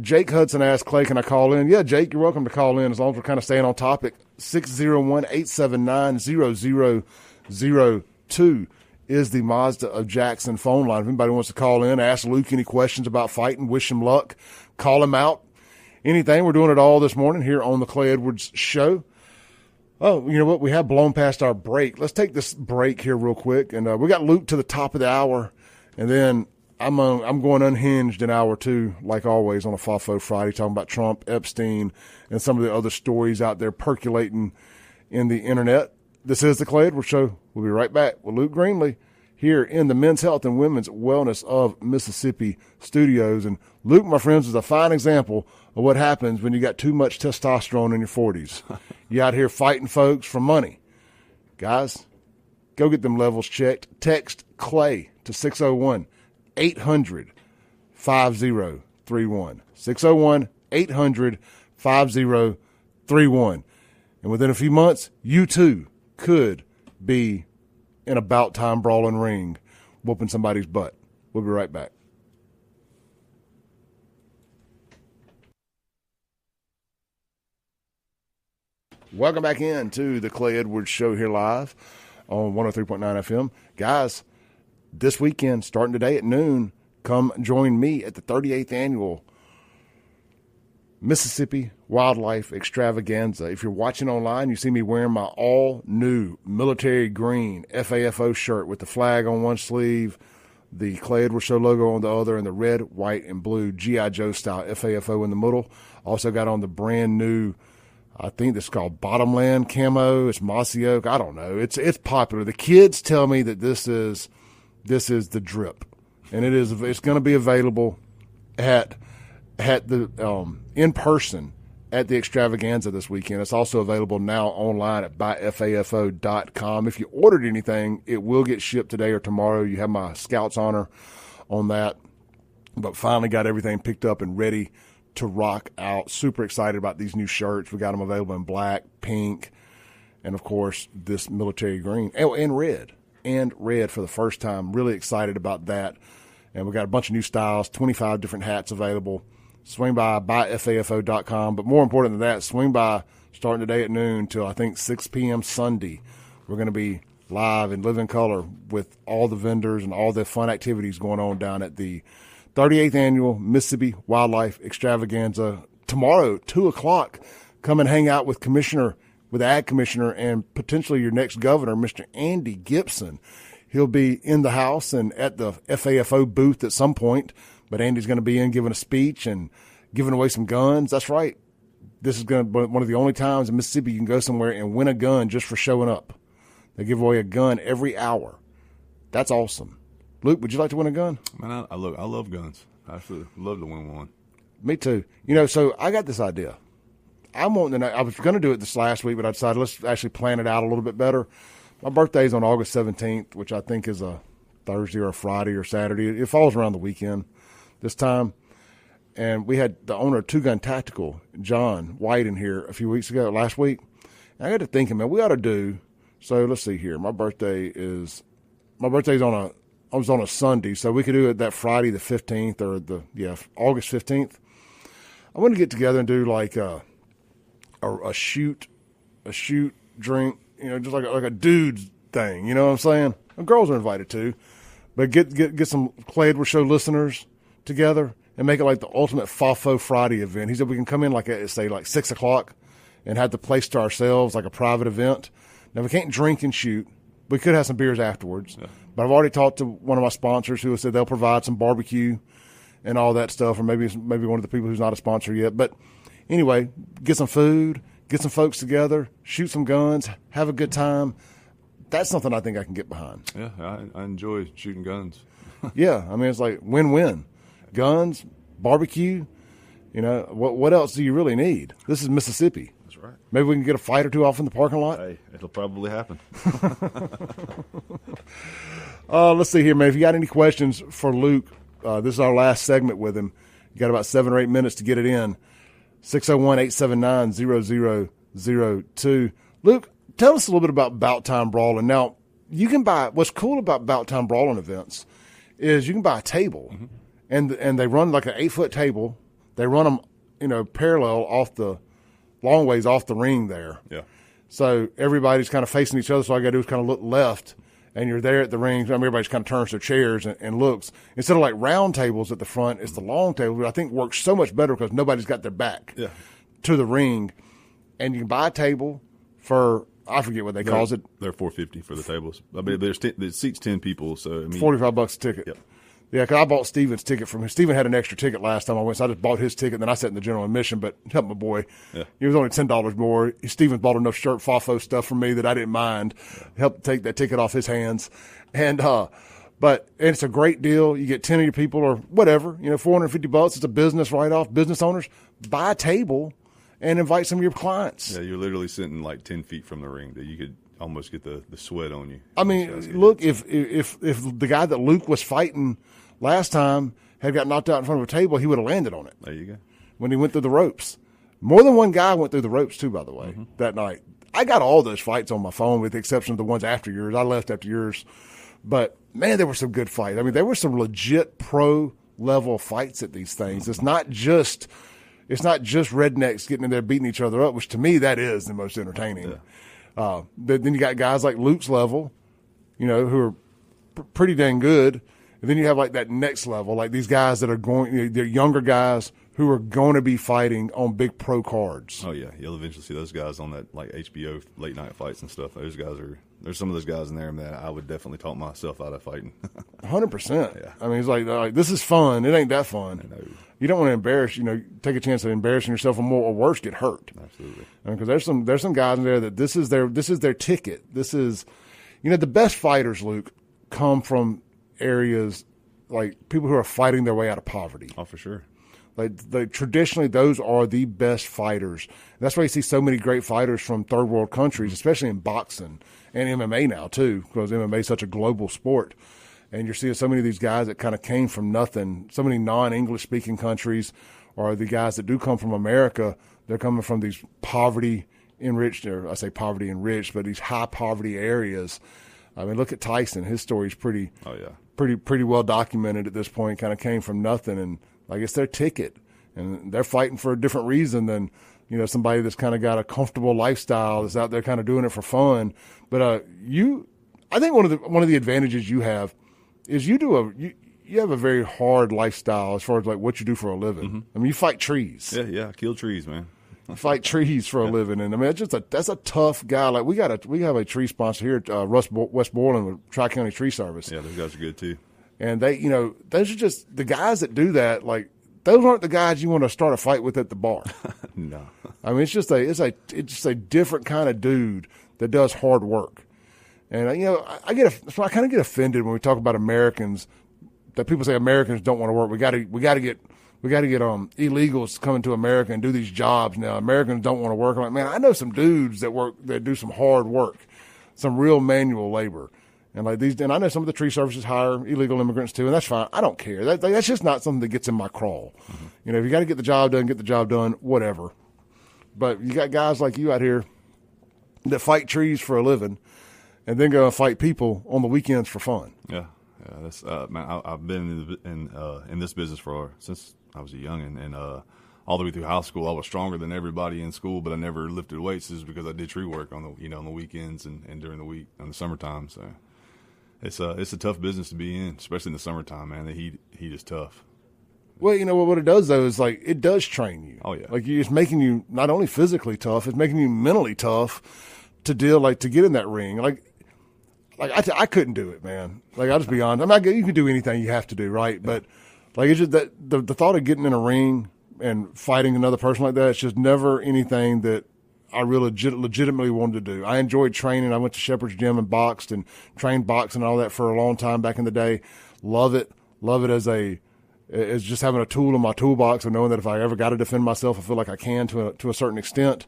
Jake Hudson asked, Clay, can I call in? Yeah, Jake, you're welcome to call in as long as we're kind of staying on topic. 601-879-0002 is the Mazda of Jackson phone line. If anybody wants to call in, ask Luke any questions about fighting, wish him luck, call him out, anything. We're doing it all this morning here on the Clay Edwards Show. Oh, you know what? We have blown past our break. Let's take this break here real quick. And we got Luke to the top of the hour, and then I'm going unhinged in hour 2, like always, on a FAFO Friday, talking about Trump, Epstein, and some of the other stories out there percolating in the internet. This is the Clay Edwards Show. We'll be right back with Luke GREENLEE here in the Men's Health and Women's Wellness of Mississippi studios. And Luke, my friends, is a fine example of what happens when you got too much testosterone in your 40s. You out here fighting folks for money. Guys, go get them levels checked. Text Clay to 601-800-5031. 601-800-5031. And within a few months, you too could be in a bout-time brawling ring whooping somebody's butt. We'll be right back. Welcome back in to the Clay Edwards Show here live on 103.9 FM. Guys, this weekend, starting today at noon, come join me at the 38th Annual Mississippi Wildlife Extravaganza. If you're watching online, you see me wearing my all-new military green FAFO shirt with the flag on one sleeve, the Clay Edwards Show logo on the other, and the red, white, and blue G.I. Joe style FAFO in the middle. Also got on the brand new, I think this is called Bottomland camo. It's mossy oak. I don't know. It's popular. The kids tell me that this is the drip, and it's going to be available at the in person at the extravaganza this weekend. It's also available now online at buyfafo.com. If you ordered anything, it will get shipped today or tomorrow. You have my Scout's honor on that. But finally got everything picked up and ready to rock out. Super excited about these new shirts. We got them available in black, pink, and, of course, this military green. Oh, and red. And red for the first time. Really excited about that. And we got a bunch of new styles, 25 different hats available. Swing by buyfafo.com. But more important than that, swing by starting today at noon till I think 6 p.m. Sunday. We're going to be live and live in color with all the vendors and all the fun activities going on down at the 38th Annual Mississippi Wildlife Extravaganza. Tomorrow, 2 o'clock, come and hang out with Ag Commissioner and potentially your next governor, Mr. Andy Gibson. He'll be in the house and at the FAFO booth at some point. But Andy's going to be in giving a speech and giving away some guns. That's right. This is going to be one of the only times in Mississippi you can go somewhere and win a gun just for showing up. They give away a gun every hour. That's awesome. Luke, would you like to win a gun? Man, I love guns. I absolutely love to win one. Me too. So I got this idea. I was going to do it this last week, but I decided let's actually plan it out a little bit better. My birthday is on August 17th, which I think is a Thursday or Friday or Saturday. It falls around the weekend this time. And we had the owner of Two Gun Tactical, John White, in here last week. And I got to thinking, man, we ought to do. So let's see here. My birthday's on a Sunday, so we could do it that Friday the 15th or August 15th. I want to get together and do like a shoot drink, just like a dude's thing. You know what I'm saying? And girls are invited too, but get some Clay Edwards Show listeners together and make it like the ultimate FAFO Friday event. He said we can come in like at, say, like 6 o'clock and have the place to ourselves, like a private event. Now, we can't drink and shoot. We could have some beers afterwards. Yeah. But I've already talked to one of my sponsors who said they'll provide some barbecue and all that stuff, or maybe one of the people who's not a sponsor yet. But anyway, get some food, get some folks together, shoot some guns, have a good time. That's something I think I can get behind. Yeah, I enjoy shooting guns. Yeah, I mean, it's like win-win. Guns, barbecue, what else do you really need? This is Mississippi. That's right. Maybe we can get a fight or two off in the parking lot. Hey, it'll probably happen. Let's see here, man. If you got any questions for Luke, this is our last segment with him. You got about 7 or 8 minutes to get it in. 601-879-0002. Luke, tell us a little bit about Bout Time Brawling. Now, you can buy, what's cool about Bout Time Brawling events is you can buy a table. Mm-hmm. And they run like an 8-foot table. They run them, parallel off the long ways off the ring there. Yeah. So everybody's kind of facing each other. So all you got to do is kind of look left, and you're there at the ring. Everybody's kind of turns their chairs and looks. Instead of like round tables at the front, it's the long table, which I think works so much better because nobody's got their back to the ring. And you can buy a table for, I forget what they call it. They're $4.50 for the tables. I mean, it seats 10 people, so I mean, $45 a ticket. Yep. Yeah, because I bought Steven's ticket from him. Steven had an extra ticket last time I went, so I just bought his ticket, and then I sat in the general admission, but helped my boy. Yeah. It was only $10 more. Steven's bought enough shirt FAFO stuff from me that I didn't mind. Helped take that ticket off his hands. And but it's a great deal. You get 10 of your people or whatever, $450. It's a business write-off. Business owners, buy a table and invite some of your clients. Yeah, you're literally sitting like 10 feet from the ring that you could almost get the sweat on you. I mean, look, if the guy that Luke was fighting last time had got knocked out in front of a table, he would have landed on it. There you go. When he went through the ropes. More than one guy went through the ropes, too, by the way, that night. I got all those fights on my phone with the exception of the ones after yours. I left after yours. But, man, there were some good fights. I mean, there were some legit pro-level fights at these things. It's not just rednecks getting in there beating each other up, which to me that is the most entertaining. Yeah. But then you got guys like Luke's level, who are pretty dang good. And then you have like that next level, like these guys that are they're younger guys who are going to be fighting on big pro cards. Oh yeah, you'll eventually see those guys on that like HBO late night fights and stuff. There's some of those guys in there that I would definitely talk myself out of fighting. 100%. Yeah. I mean, it's like this is fun. It ain't that fun. I know. You don't want to embarrass, take a chance of embarrassing yourself or worse, get hurt. Absolutely. Because there's some guys in there that this is their ticket. This is, the best fighters, Luke, come from areas like people who are fighting their way out of poverty. Oh, for sure. Like traditionally, those are the best fighters. And that's why you see so many great fighters from third world countries, especially in boxing and MMA now too, because MMA is such a global sport. And you're seeing so many of these guys that kind of came from nothing, so many non-English speaking countries, or the guys that do come from America, they're coming from these poverty enriched, or I say poverty enriched, but these high poverty areas. I mean, look at Tyson. His story's pretty well documented at this point. Kind of came from nothing, and I guess their ticket, and they're fighting for a different reason than somebody that's kind of got a comfortable lifestyle that's out there kind of doing it for fun. But I think one of the advantages you have is you have a very hard lifestyle as far as like what you do for a living. Mm-hmm. I mean, you fight trees. Yeah, I kill trees, man. Fight trees for a living, and I mean, that's a tough guy. Like we have a tree sponsor here at West Borland with Tri-County Tree Service. Yeah, those guys are good too. And they, those are just the guys that do that. Like those aren't the guys you want to start a fight with at the bar. No, I mean it's just a different kind of dude that does hard work. And I kind of get offended when we talk about Americans, that people say Americans don't want to work. We got to get illegals coming to America and do these jobs now. Americans don't want to work. I'm like, man, I know some dudes that do some hard work, some real manual labor. And and I know some of the tree services hire illegal immigrants too, and that's fine. I don't care. That's just not something that gets in my crawl. Mm-hmm. If you got to get the job done, whatever. But you got guys like you out here that fight trees for a living, and then go and fight people on the weekends for fun. Yeah. That's man. I've been in this business since I was a youngin', and all the way through high school, I was stronger than everybody in school, but I never lifted weights just because I did tree work on the weekends and during the week in the summertime. So it's a tough business to be in, especially in the summertime, man. The heat is tough. Well, what it does though is it does train you. Oh yeah. It's making you not only physically tough, it's making you mentally tough to to get in that ring. I couldn't do it, man. I'll just be honest. You can do anything you have to do, right? Yeah. But it's just that the thought of getting in a ring and fighting another person like that, it's just never anything that I really legitimately wanted to do. I enjoyed training. I went to Shepherd's Gym and boxed and trained boxing and all that for a long time back in the day. Love it as just having a tool in my toolbox and knowing that if I ever got to defend myself, I feel like I can to a certain extent.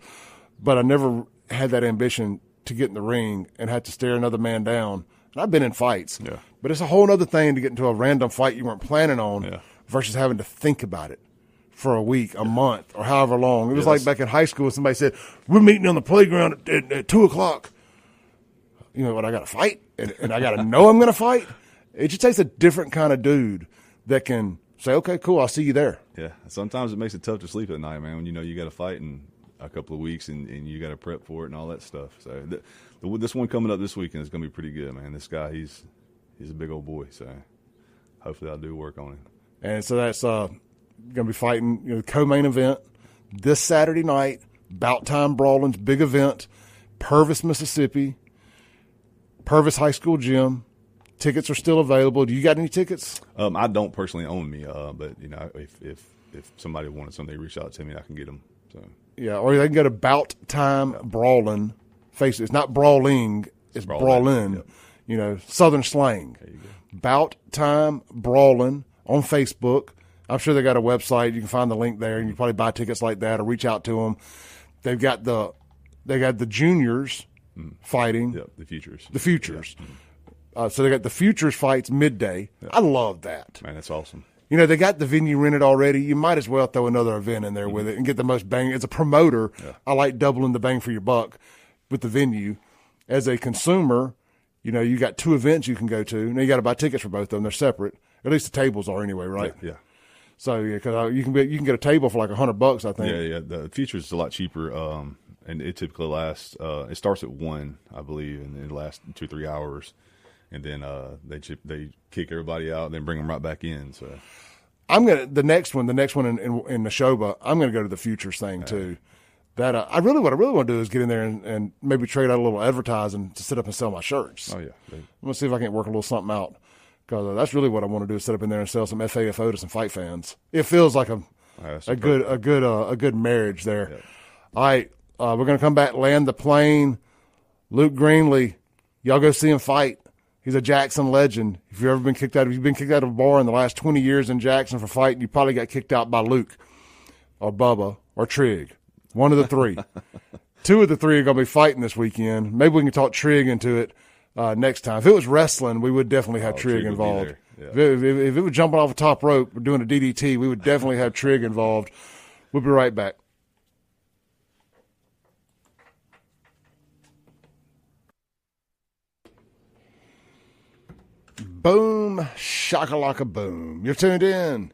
But I never had that ambition to get in the ring and have to stare another man down. And I've been in fights, but it's a whole other thing to get into a random fight you weren't planning on versus having to think about it for a week, a month, or however long. It was like back in high school, somebody said, we're meeting on the playground at 2 o'clock. You know what, I got to fight? And I got to know I'm going to fight? It just takes a different kind of dude that can say, okay, cool, I'll see you there. Yeah, sometimes it makes it tough to sleep at night, man, when you got to fight in a couple of weeks and you got to prep for it and all that stuff. So this one coming up this weekend is going to be pretty good, man. This guy, he's a big old boy, so hopefully I'll do work on him. And so that's going to be fighting, the co-main event this Saturday night, Bout Time Brawling's big event, Purvis, Mississippi, Purvis High School Gym. Tickets are still available. Do you got any tickets? I don't personally own me, but if somebody wanted something, they reach out to me, I can get them. So yeah, or they can go to Bout Time Brawling. Face it, it's not brawling, it's brawling. Yep. Southern slang. There you go. Bout Time Brawling on Facebook. I'm sure they got a website. You can find the link there, and you can probably buy tickets like that or reach out to them. They got the juniors fighting. Yep, the futures. The futures. Yeah. So they got the futures fights midday. Yep. I love that. Man, that's awesome. They got the venue rented already. You might as well throw another event in there with it and get the most bang. As a promoter, I like doubling the bang for your buck with the venue. As a consumer, you got 2 events you can go to. Now you got to buy tickets for both of them. They're separate. At least the tables are anyway, right? Yeah. So because you can get a table for like $100, I think. Yeah. The futures is a lot cheaper, and it typically lasts. It starts at 1, I believe, and it lasts 2-3 hours, and then they kick everybody out and then bring them right back in. So the next one in Neshoba, I'm gonna go to the futures thing too. That what I really want to do is get in there and maybe trade out a little advertising to sit up and sell my shirts. Oh yeah, I'm gonna see if I can't work a little something out. Because that's really what I want to do is sit up in there and sell some FAFO to some fight fans. It feels like a good marriage there. Yeah. All right, we're going to come back, land the plane. Luke Greenlee, y'all go see him fight. He's a Jackson legend. If you've been kicked out of a bar in the last 20 years in Jackson for fighting, you probably got kicked out by Luke or Bubba or Trig. One of the 3. 2 of the 3 are going to be fighting this weekend. Maybe we can talk Trig into it. Next time. If it was wrestling, we would definitely have Trig involved. Yeah. If it was jumping off a top rope or doing a DDT, we would definitely have Trig involved. We'll be right back. Boom, shakalaka boom. You're tuned in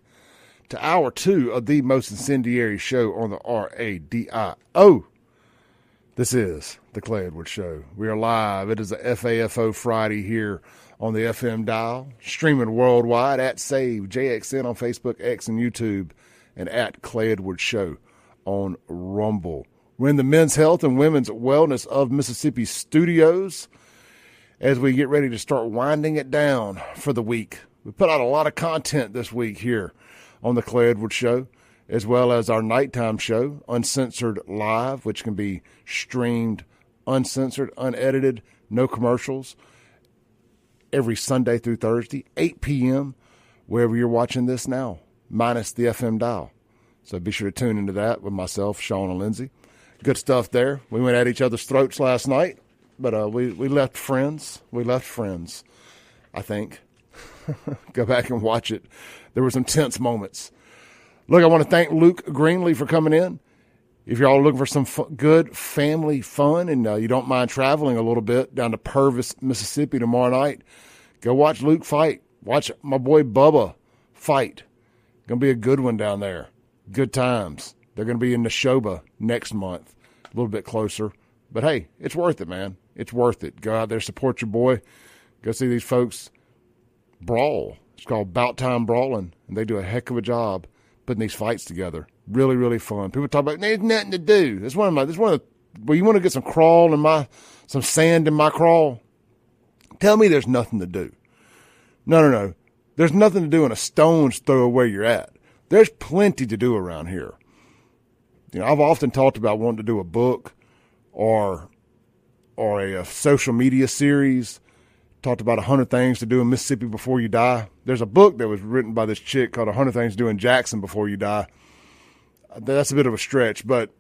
to hour 2 of the most incendiary show on the RADIO. This is the Clay Edwards Show. We are live. It is a FAFO Friday here on the FM dial, streaming worldwide at Save JXN on Facebook, X, and YouTube, and at Clay Edwards Show on Rumble. We're in the Men's Health and Women's Wellness of Mississippi studios as we get ready to start winding it down for the week. We put out a lot of content this week here on the Clay Edwards Show, as well as our nighttime show, Uncensored Live, which can be streamed uncensored, unedited, no commercials, every Sunday through Thursday, 8 p.m., wherever you're watching this now, minus the FM dial. So be sure to tune into that with myself, Sean and Lindsay. Good stuff there. We went at each other's throats last night. But we left friends. We left friends, I think. Go back and watch it. There were some tense moments. Look, I want to thank Luke Greenlee for coming in. If you're all looking for some good family fun and you don't mind traveling a little bit down to Purvis, Mississippi tomorrow night, go watch Luke fight. Watch my boy Bubba fight. Going to be a good one down there. Good times. They're going to be in Neshoba next month, a little bit closer. But, hey, it's worth it, man. It's worth it. Go out there, support your boy. Go see these folks brawl. It's called About Time Brawling, and they do a heck of a job putting these fights together. Really, really fun. People talk about, there's nothing to do. Well, you want to get some crawl in some sand in my crawl? Tell me there's nothing to do. No. There's nothing to do in a stone's throw of where you're at. There's plenty to do around here. I've often talked about wanting to do a book or a social media series. Talked about 100 things to do in Mississippi before you die. There's a book that was written by this chick called 100 Things to Do in Jackson Before You Die. That's a bit of a stretch, but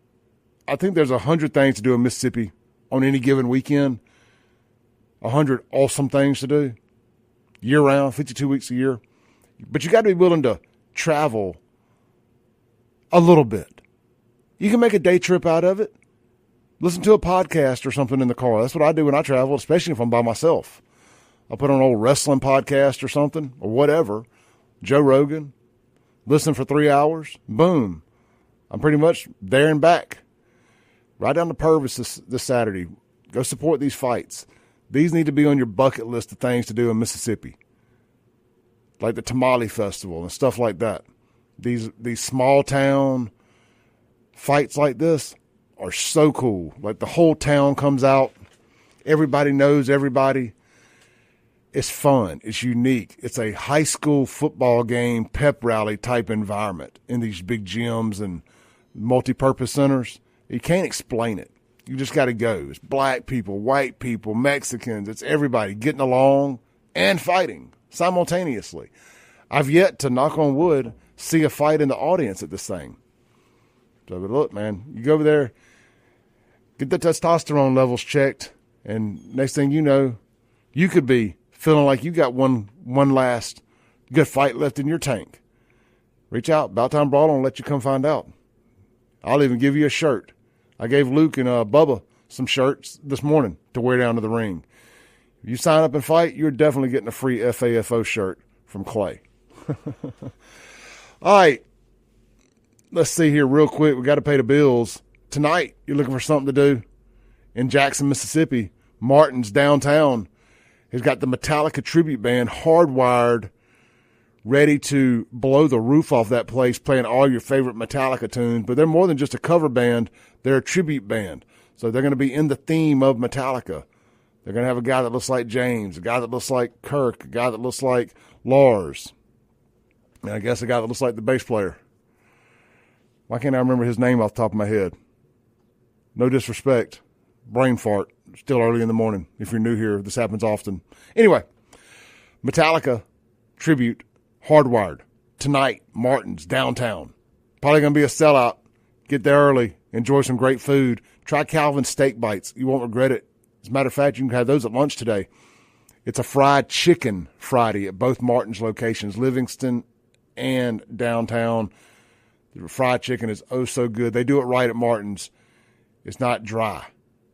I think there's 100 things to do in Mississippi on any given weekend. 100 awesome things to do year-round, 52 weeks a year. But you got to be willing to travel a little bit. You can make a day trip out of it. Listen to a podcast or something in the car. That's what I do when I travel, especially if I'm by myself. I'll put on an old wrestling podcast or something or whatever. Joe Rogan. Listen for 3 hours. Boom. I'm pretty much there and back. Right down to Purvis this Saturday. Go support these fights. These need to be on your bucket list of things to do in Mississippi. Like the Tamale Festival and stuff like that. These small town fights like this are so cool. Like the whole town comes out. Everybody knows everybody. It's fun. It's unique. It's a high school football game, pep rally type environment in these big gyms and multi-purpose centers. You can't explain it. You just got to go. It's black people, white people, Mexicans. It's everybody getting along and fighting simultaneously. I've yet to, knock on wood, see a fight in the audience at this thing. So, but look, man, you go over there, get the testosterone levels checked, and next thing you know, you could be feeling like you got one last good fight left in your tank. Reach out, About Time Brawl, and let you come find out. I'll even give you a shirt. I gave Luke and Bubba some shirts this morning to wear down to the ring. If you sign up and fight, you're definitely getting a free FAFO shirt from Clay. All right. Let's see here real quick. We got to pay the bills. Tonight, you're looking for something to do in Jackson, Mississippi. Martin's downtown has got the Metallica tribute band Hardwired ready to blow the roof off that place, playing all your favorite Metallica tunes. But they're more than just a cover band. They're a tribute band. So they're going to be in the theme of Metallica. They're going to have a guy that looks like James, a guy that looks like Kirk, a guy that looks like Lars, and I guess a guy that looks like the bass player. Why can't I remember his name off the top of my head? No disrespect. Brain fart. Still early in the morning. If you're new here, this happens often. Anyway, Metallica tribute, Hardwired. Tonight, Martin's, downtown. Probably going to be a sellout. Get there early. Enjoy some great food. Try Calvin's Steak Bites. You won't regret it. As a matter of fact, you can have those at lunch today. It's a fried chicken Friday at both Martin's locations, Livingston and downtown. The fried chicken is oh so good. They do it right at Martin's. It's not dry.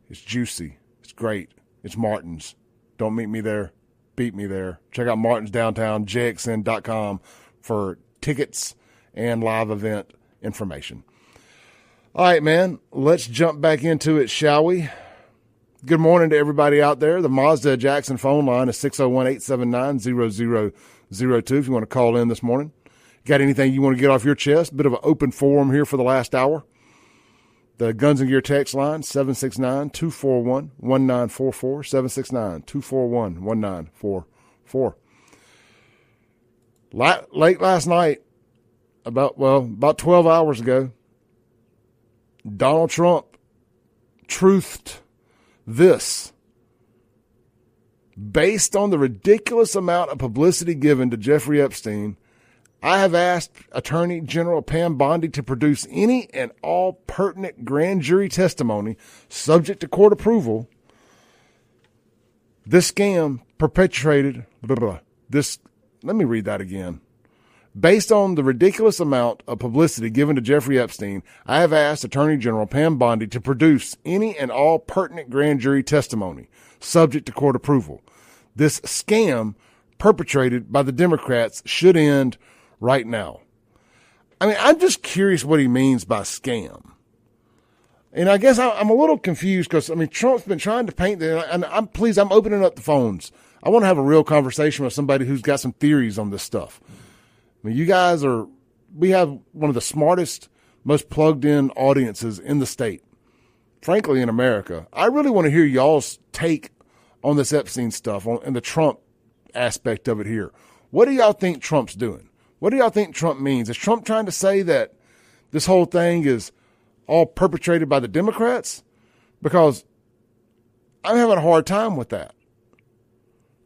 It's juicy. It's great. It's Martin's. Don't meet me there. Beat me there. Check out Martin's downtown, jxn.com for tickets and live event information. All right, man, let's jump back into it, shall we? Good morning to everybody out there. The Mazda Jackson phone line is 601-879-0002 if you want to call in this morning. Got anything you want to get off your chest? Bit of an open forum here for the last hour. The Guns and Gear text line, 769-241-1944, 769-241-1944. Late last night, about 12 hours ago, Donald Trump truthed this. Based on the ridiculous amount of publicity given to Jeffrey Epstein, I have asked Attorney General Pam Bondi to produce any and all pertinent grand jury testimony, subject to court approval, This scam perpetrated, let me read that again. Based on the ridiculous amount of publicity given to Jeffrey Epstein, I have asked Attorney General Pam Bondi to produce any and all pertinent grand jury testimony, subject to court approval. This scam perpetrated by the Democrats should end right now. I mean, I'm just curious what he means by scam. And I guess I'm a little confused because, I mean, Trump's been trying to paint and I'm opening up the phones. I want to have a real conversation with somebody who's got some theories on this stuff. I mean, we have one of the smartest, most plugged in audiences in the state, frankly, in America. I really want to hear y'all's take on this Epstein stuff and the Trump aspect of it here. What do y'all think Trump's doing? What do y'all think Trump means? Is Trump trying to say that this whole thing is all perpetrated by the Democrats? Because I'm having a hard time with that.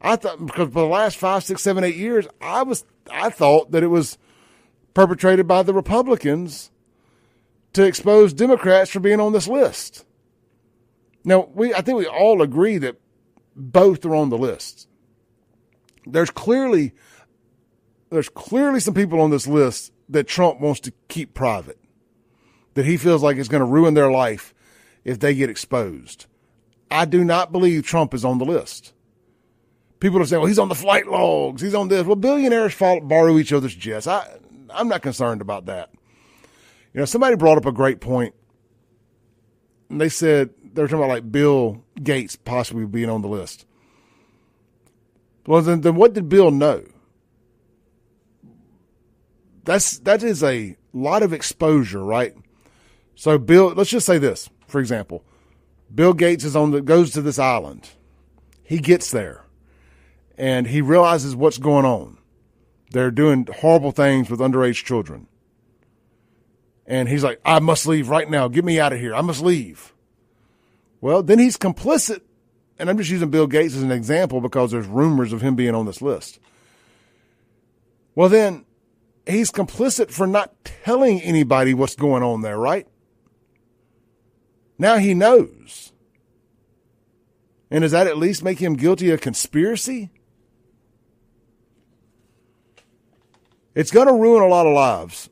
I thought, because for the last 5, 6, 7, 8 years, I thought that it was perpetrated by the Republicans to expose Democrats for being on this list. Now, I think we all agree that both are on the list. There's clearly some people on this list that Trump wants to keep private, that he feels like it's going to ruin their life if they get exposed. I do not believe Trump is on the list. People are saying, well, he's on the flight logs. He's on this. Well, billionaires borrow each other's jets. I'm not concerned about that. You know, somebody brought up a great point. And they said, they were talking about like Bill Gates possibly being on the list. Well, then what did Bill know? That is a lot of exposure, right? So let's just say this, for example. Bill Gates goes to this island. He gets there. And he realizes what's going on. They're doing horrible things with underage children. And he's like, I must leave right now. Get me out of here. I must leave. Well, then he's complicit. And I'm just using Bill Gates as an example because there's rumors of him being on this list. Well, then he's complicit for not telling anybody what's going on there, right? Now he knows. And does that at least make him guilty of conspiracy? It's going to ruin a lot of lives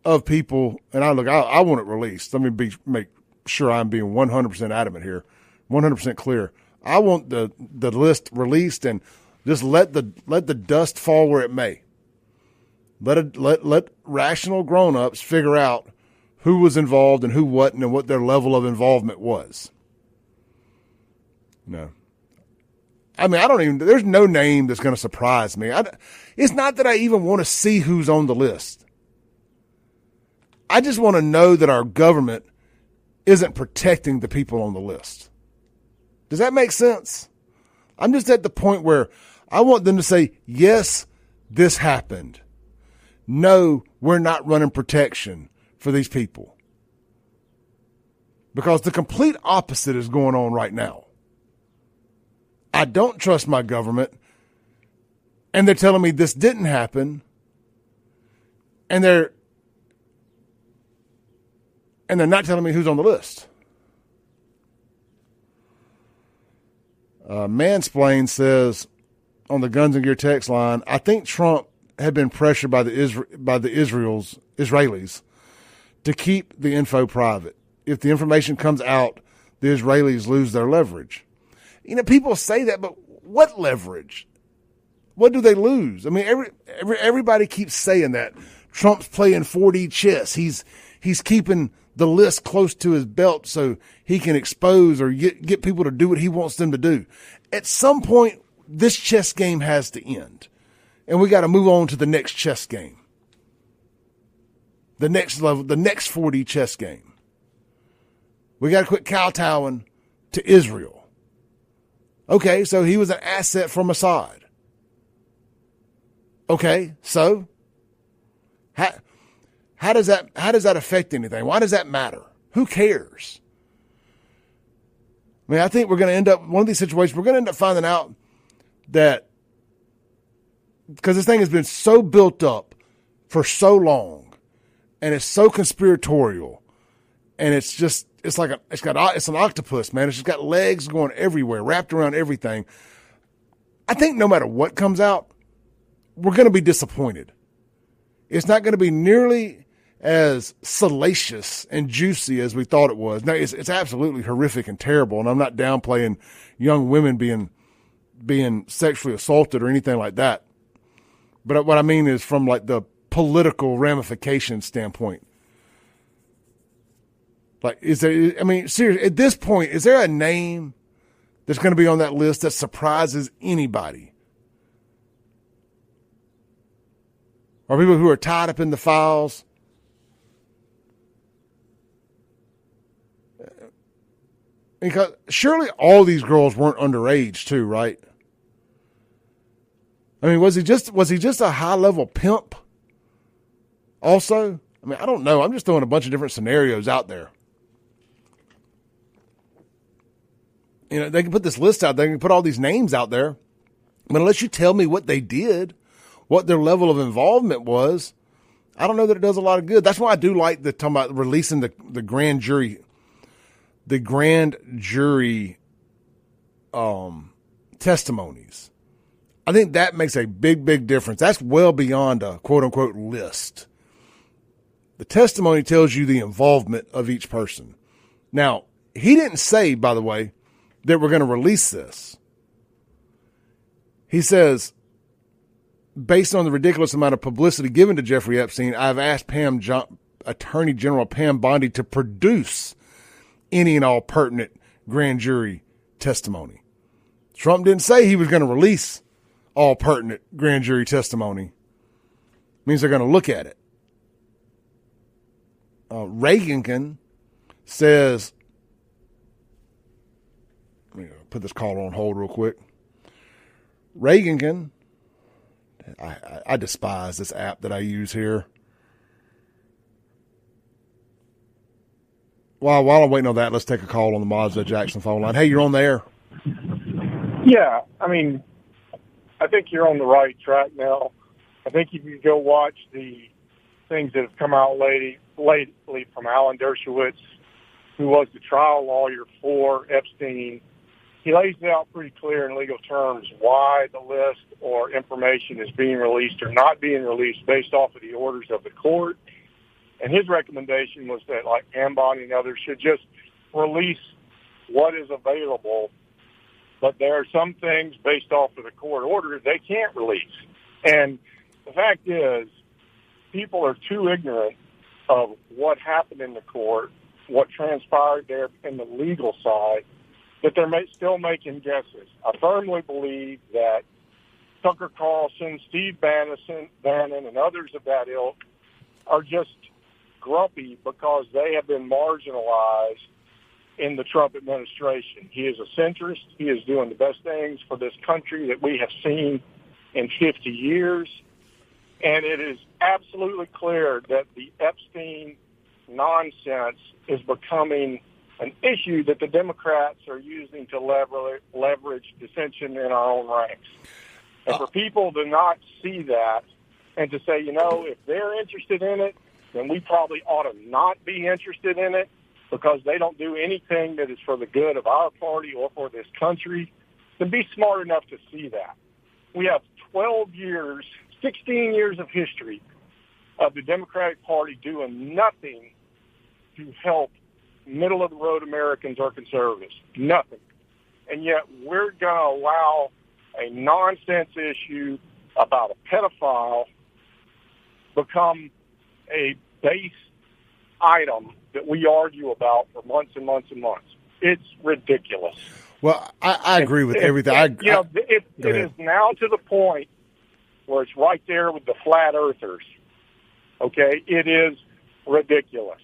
of people. And I want it released. Let me make sure I'm being 100% adamant here, 100% clear. I want the list released and just let the dust fall where it may. Let rational grown-ups figure out who was involved and who wasn't and what their level of involvement was. No. I mean, there's no name that's going to surprise me. It's not that I even want to see who's on the list. I just want to know that our government isn't protecting the people on the list. Does that make sense? I'm just at the point where I want them to say, yes, this happened. No, we're not running protection for these people. Because the complete opposite is going on right now. I don't trust my government, and they're telling me this didn't happen, and they're not telling me who's on the list. Mansplain says on the Guns and Gear text line, I think Trump had been pressured by the Israelis to keep the info private. If the information comes out, the Israelis lose their leverage. You know, people say that, but what leverage? What do they lose? I mean, everybody keeps saying that. Trump's playing 4D chess. He's keeping the list close to his belt so he can expose or get people to do what he wants them to do. At some point, this chess game has to end. And we got to move on to the next chess game. The next level, the next 4D chess game. We got to quit kowtowing to Israel. Okay, so he was an asset for Mossad. Okay, so how does that affect anything? Why does that matter? Who cares? I mean, I think we're going to end up one of these situations. We're going to end up finding out that because this thing has been so built up for so long, and it's so conspiratorial, and it's an octopus, man. It's just got legs going everywhere, wrapped around everything. I think no matter what comes out, we're going to be disappointed. It's not going to be nearly as salacious and juicy as we thought it was. Now, it's absolutely horrific and terrible, and I'm not downplaying young women being sexually assaulted or anything like that. But what I mean is from like the political ramification standpoint. Like, seriously, at this point, is there a name that's going to be on that list that surprises anybody? Or people who are tied up in the files? Because surely all these girls weren't underage too, right? I mean, was he just a high-level pimp also? I mean, I don't know. I'm just throwing a bunch of different scenarios out there. You know, they can put this list out there, they can put all these names out there, but unless you tell me what they did, what their level of involvement was, I don't know that it does a lot of good. That's why I do like talking about releasing the grand jury testimonies. I think that makes a big, big difference. That's well beyond a quote unquote list. The testimony tells you the involvement of each person. Now, he didn't say, by the way, that we're going to release this. He says, based on the ridiculous amount of publicity given to Jeffrey Epstein, I've asked Attorney General Pam Bondi to produce any and all pertinent grand jury testimony. Trump didn't say he was going to release all pertinent grand jury testimony. Means they're going to look at it. Reagan says, let me put this call on hold real quick. Reagan, I despise this app that I use here. While I'm waiting on that, let's take a call on the Mazda Jackson phone line. Hey, you're on the air. Yeah, I mean, I think you're on the right track now. I think if you go watch the things that have come out lately from Alan Dershowitz, who was the trial lawyer for Epstein, he lays it out pretty clear in legal terms why the list or information is being released or not being released based off of the orders of the court. And his recommendation was that, like Pam Bondi and others, should just release what is available. But there are some things based off of the court order they can't release. And the fact is, people are too ignorant of what happened in the court, what transpired there in the legal side, that they're still making guesses. I firmly believe that Tucker Carlson, Steve Bannon, and others of that ilk are just grumpy because they have been marginalized in the Trump administration. He is a centrist. He is doing the best things for this country that we have seen in 50 years. And it is absolutely clear that the Epstein nonsense is becoming an issue that the Democrats are using to leverage dissension in our own ranks. And for people to not see that and to say, if they're interested in it, then we probably ought to not be interested in it because they don't do anything that is for the good of our party or for this country, then be smart enough to see that. We have 16 years of history of the Democratic Party doing nothing to help middle-of-the-road Americans or conservatives. Nothing. And yet we're going to allow a nonsense issue about a pedophile become a base item that we argue about for months and months and months. It's ridiculous. Well, I agree with everything. It is now to the point where it's right there with the flat earthers. Okay? It is ridiculous.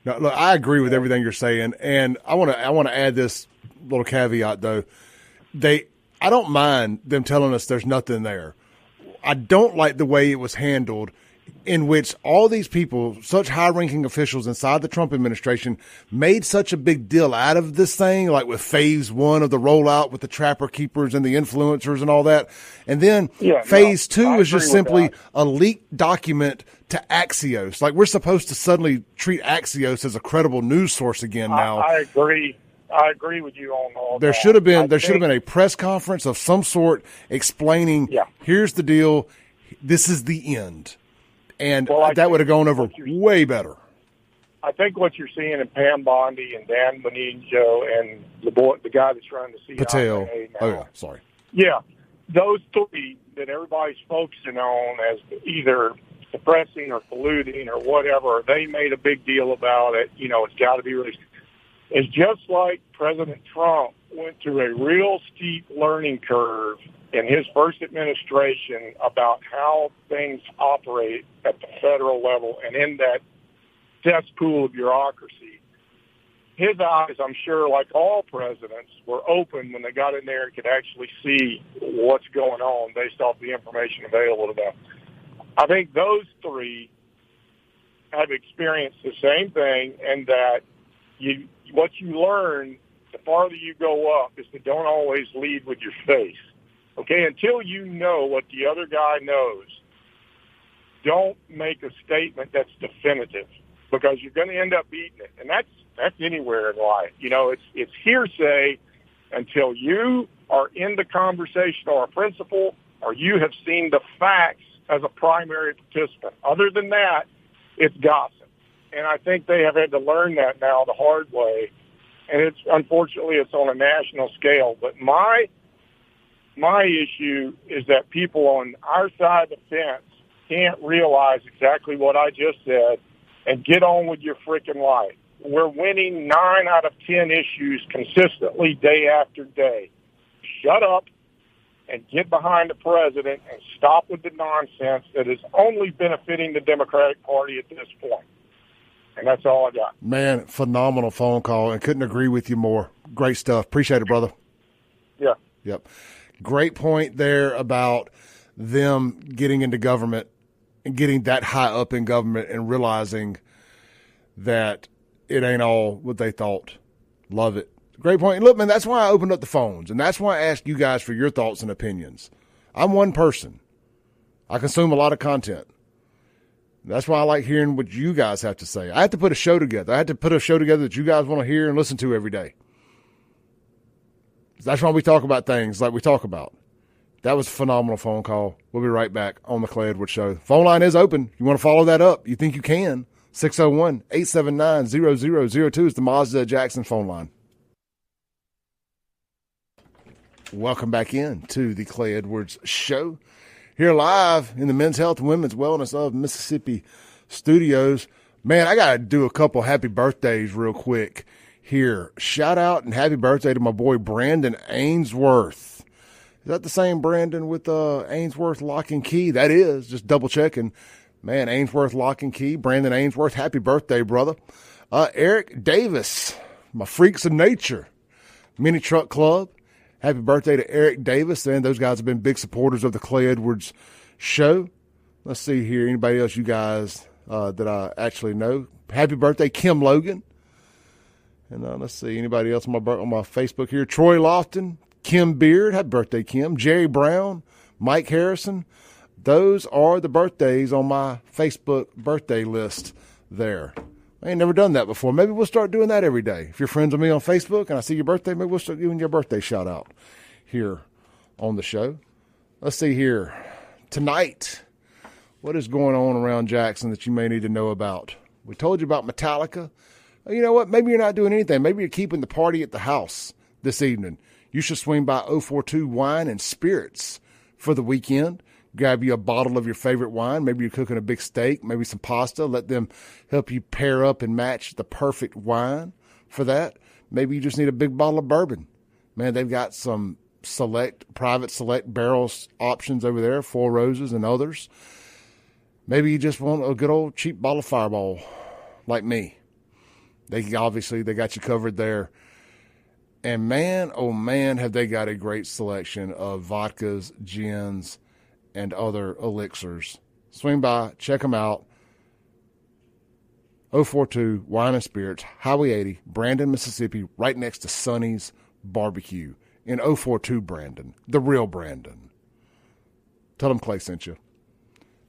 No, look, I agree with everything you're saying, and I want to add this little caveat though. I don't mind them telling us there's nothing there. I don't like the way it was handled in which all these people, such high-ranking officials inside the Trump administration, made such a big deal out of this thing, like with phase 1 of the rollout with the trapper keepers and the influencers and all that. And then phase 2 is just simply a leaked document to Axios. Like, we're supposed to suddenly treat Axios as a credible news source again now. I agree. I agree with you on all there that. Should have been a press conference of some sort explaining, here's the deal, this is the end. And that would have gone over way better. I think what you're seeing in Pam Bondi and Dan Benigno and the guy that's running the CIA Patel. now, sorry. Yeah, those three that everybody's focusing on as either suppressing or colluding or whatever, they made a big deal about it. You know, it's got to be released. It's just like President Trump went through a real steep learning curve in his first administration about how things operate at the federal level and in that cesspool of bureaucracy. His eyes, I'm sure, like all presidents, were open when they got in there and could actually see what's going on based off the information available to them. I think those three have experienced the same thing, and that what you learn the farther you go up is to don't always lead with your face. Okay, until you know what the other guy knows, don't make a statement that's definitive, because you're going to end up beating it. And that's anywhere in life. You know, it's hearsay until you are in the conversation or a principal or you have seen the facts as a primary participant. Other than that, it's gossip. And I think they have had to learn that now the hard way. And unfortunately, it's on a national scale. But my issue is that people on our side of the fence can't realize exactly what I just said and get on with your freaking life. We're winning 9 out of 10 issues consistently day after day. Shut up and get behind the president and stop with the nonsense that is only benefiting the Democratic Party at this point. And that's all I got. Man, phenomenal phone call, and couldn't agree with you more. Great stuff. Appreciate it, brother. Yeah. Yep. Great point there about them getting into government and getting that high up in government and realizing that it ain't all what they thought. Love it. Great point. And look, man, that's why I opened up the phones, and that's why I asked you guys for your thoughts and opinions. I'm one person. I consume a lot of content. That's why I like hearing what you guys have to say. I have to put a show together. I had to put a show together that you guys want to hear and listen to every day. That's why we talk about things like we talk about. That was a phenomenal phone call. We'll be right back on the Clay Edwards Show. Phone line is open. You want to follow that up? You think you can? 601-879-0002 is the Mazda Jackson phone line. Welcome back in to the Clay Edwards Show. Here live in the Men's Health and Women's Wellness of Mississippi studios. Man, I got to do a couple happy birthdays real quick here. Shout out and happy birthday to my boy Brandon Ainsworth. Is that the same Brandon with Ainsworth Lock and Key? That is. Just double checking. Man, Ainsworth Lock and Key. Brandon Ainsworth, happy birthday, brother. Eric Davis, my Freaks of Nature Mini Truck Club. Happy birthday to Eric Davis. And those guys have been big supporters of the Clay Edwards Show. Let's see here. Anybody else you guys that I actually know? Happy birthday, Kim Logan. And let's see. Anybody else on my Facebook here? Troy Lofton, Kim Beard. Happy birthday, Kim. Jerry Brown, Mike Harrison. Those are the birthdays on my Facebook birthday list there. I ain't never done that before. Maybe we'll start doing that every day. If you're friends with me on Facebook and I see your birthday, maybe we'll start giving you a birthday shout out here on the show. Let's see here. Tonight, what is going on around Jackson that you may need to know about? We told you about Metallica. You know what? Maybe you're not doing anything. Maybe you're keeping the party at the house this evening. You should swing by 042 Wine and Spirits for the weekend. Grab you a bottle of your favorite wine. Maybe you're cooking a big steak, maybe some pasta. Let them help you pair up and match the perfect wine for that. Maybe you just need a big bottle of bourbon. Man, they've got some private select barrels options over there, Four Roses and others. Maybe you just want a good old cheap bottle of Fireball like me. They got you covered there. And man, oh man, have they got a great selection of vodkas, gins, and other elixirs. Swing by, check them out. 042 Wine and Spirits, Highway 80, Brandon, Mississippi, right next to Sonny's Barbecue in 042 Brandon, the real Brandon. Tell them Clay sent you.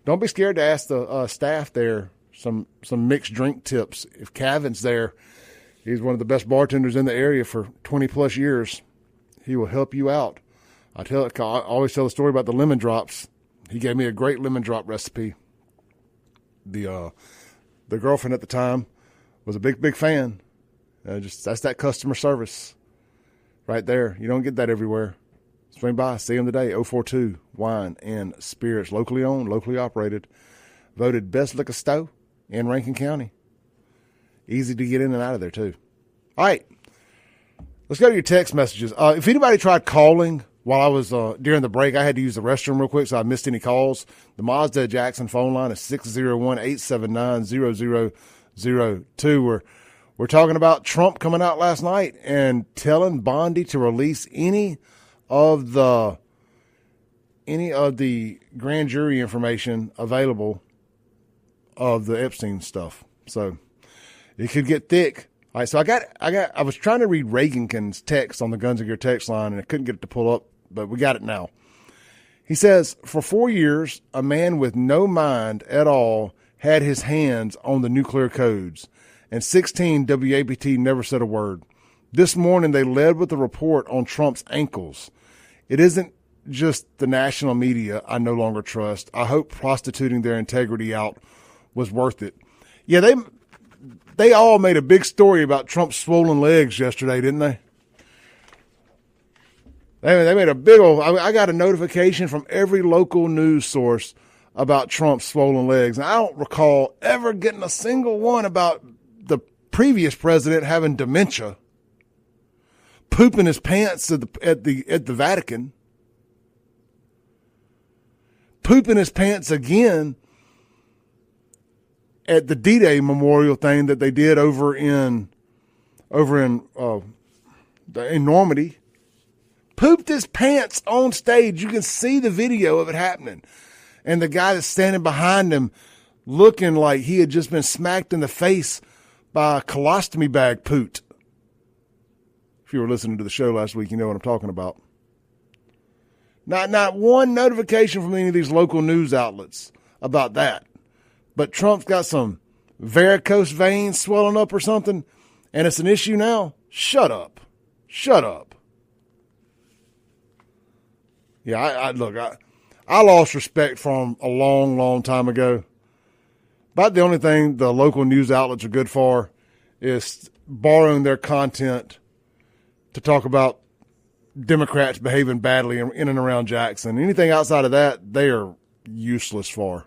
Don't be scared to ask the staff there some mixed drink tips. If Cavin's there, he's one of the best bartenders in the area for 20-plus years. He will help you out. I always tell the story about the lemon drops. He gave me a great lemon drop recipe. The girlfriend at the time was a big fan. That's that customer service right there. You don't get that everywhere. Swing by, see him today. 042 Wine and Spirits, locally owned, locally operated. Voted best liquor store in Rankin County. Easy to get in and out of there, too. All right. Let's go to your text messages. If anybody tried calling while I was during the break, I had to use the restroom real quick, so I missed any calls. The Mazda Jackson phone line is 601-879-0002. We're talking about Trump coming out last night and telling Bondi to release any of the grand jury information available of the Epstein stuff. So it could get thick. All right, so I was trying to read Reagankin's text on the Guns and Gear text line, and I couldn't get it to pull up, but we got it now. He says, for 4 years, a man with no mind at all had his hands on the nuclear codes, and 16 WAPT never said a word. This morning, they led with a report on Trump's ankles. It isn't just the national media I no longer trust. I hope prostituting their integrity out was worth it. Yeah, they all made a big story about Trump's swollen legs yesterday, didn't they? They made a big old. I got a notification from every local news source about Trump's swollen legs. And I don't recall ever getting a single one about the previous president having dementia, pooping his pants at the Vatican, pooping his pants again at the D-Day memorial thing that they did over in Normandy. Pooped his pants on stage. You can see the video of it happening. And the guy that's standing behind him looking like he had just been smacked in the face by a colostomy bag poot. If you were listening to the show last week, you know what I'm talking about. Not one notification from any of these local news outlets about that. But Trump's got some varicose veins swelling up or something, and it's an issue now. Shut up. Shut up. Yeah, I lost respect for him a long, long time ago. About the only thing the local news outlets are good for is borrowing their content to talk about Democrats behaving badly in and around Jackson. Anything outside of that, they are useless for.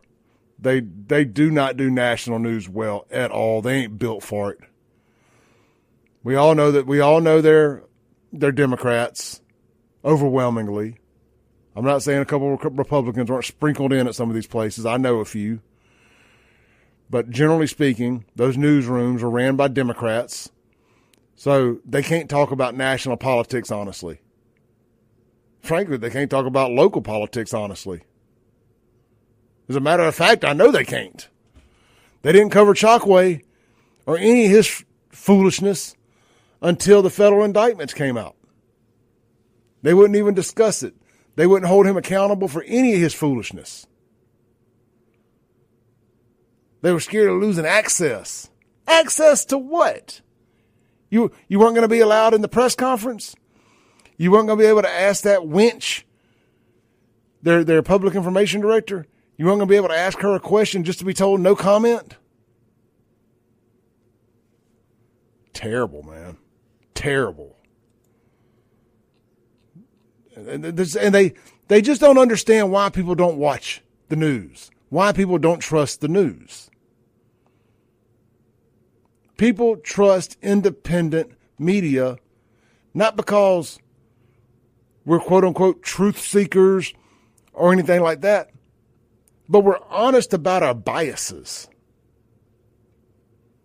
They do not do national news well at all. They ain't built for it. We all know they're Democrats overwhelmingly. I'm not saying a couple of Republicans aren't sprinkled in at some of these places. I know a few. But generally speaking, those newsrooms are ran by Democrats, so they can't talk about national politics honestly. Frankly, they can't talk about local politics honestly. As a matter of fact, I know they can't. They didn't cover Chokwe or any of his foolishness until the federal indictments came out. They wouldn't even discuss it. They wouldn't hold him accountable for any of his foolishness. They were scared of losing access. Access to what? You weren't going to be allowed in the press conference? You weren't going to be able to ask that wench, their public information director? You weren't going to be able to ask her a question just to be told no comment? Terrible, man. Terrible. And they just don't understand why people don't watch the news, why people don't trust the news. People trust independent media, not because we're quote-unquote truth seekers or anything like that, but we're honest about our biases.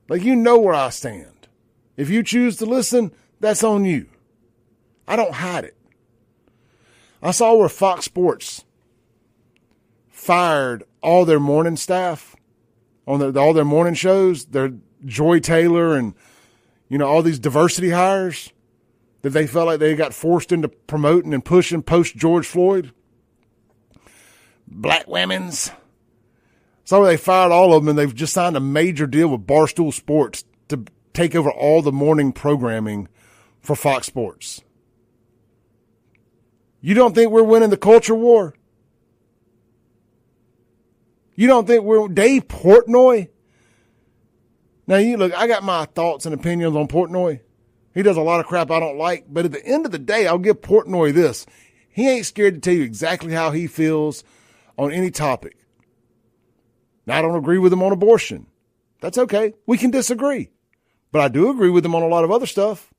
Like, you know where I stand. If you choose to listen, that's on you. I don't hide it. I saw where Fox Sports fired all their morning staff on all their morning shows, their Joy Taylor and, all these diversity hires that they felt like they got forced into promoting and pushing post George Floyd. Black women's. So they fired all of them, and they've just signed a major deal with Barstool Sports to take over all the morning programming for Fox Sports. You don't think we're winning the culture war? You don't think we're Dave Portnoy? Now, I got my thoughts and opinions on Portnoy. He does a lot of crap I don't like, but at the end of the day, I'll give Portnoy this. He ain't scared to tell you exactly how he feels on any topic. Now, I don't agree with him on abortion. That's okay. We can disagree. But I do agree with him on a lot of other stuff.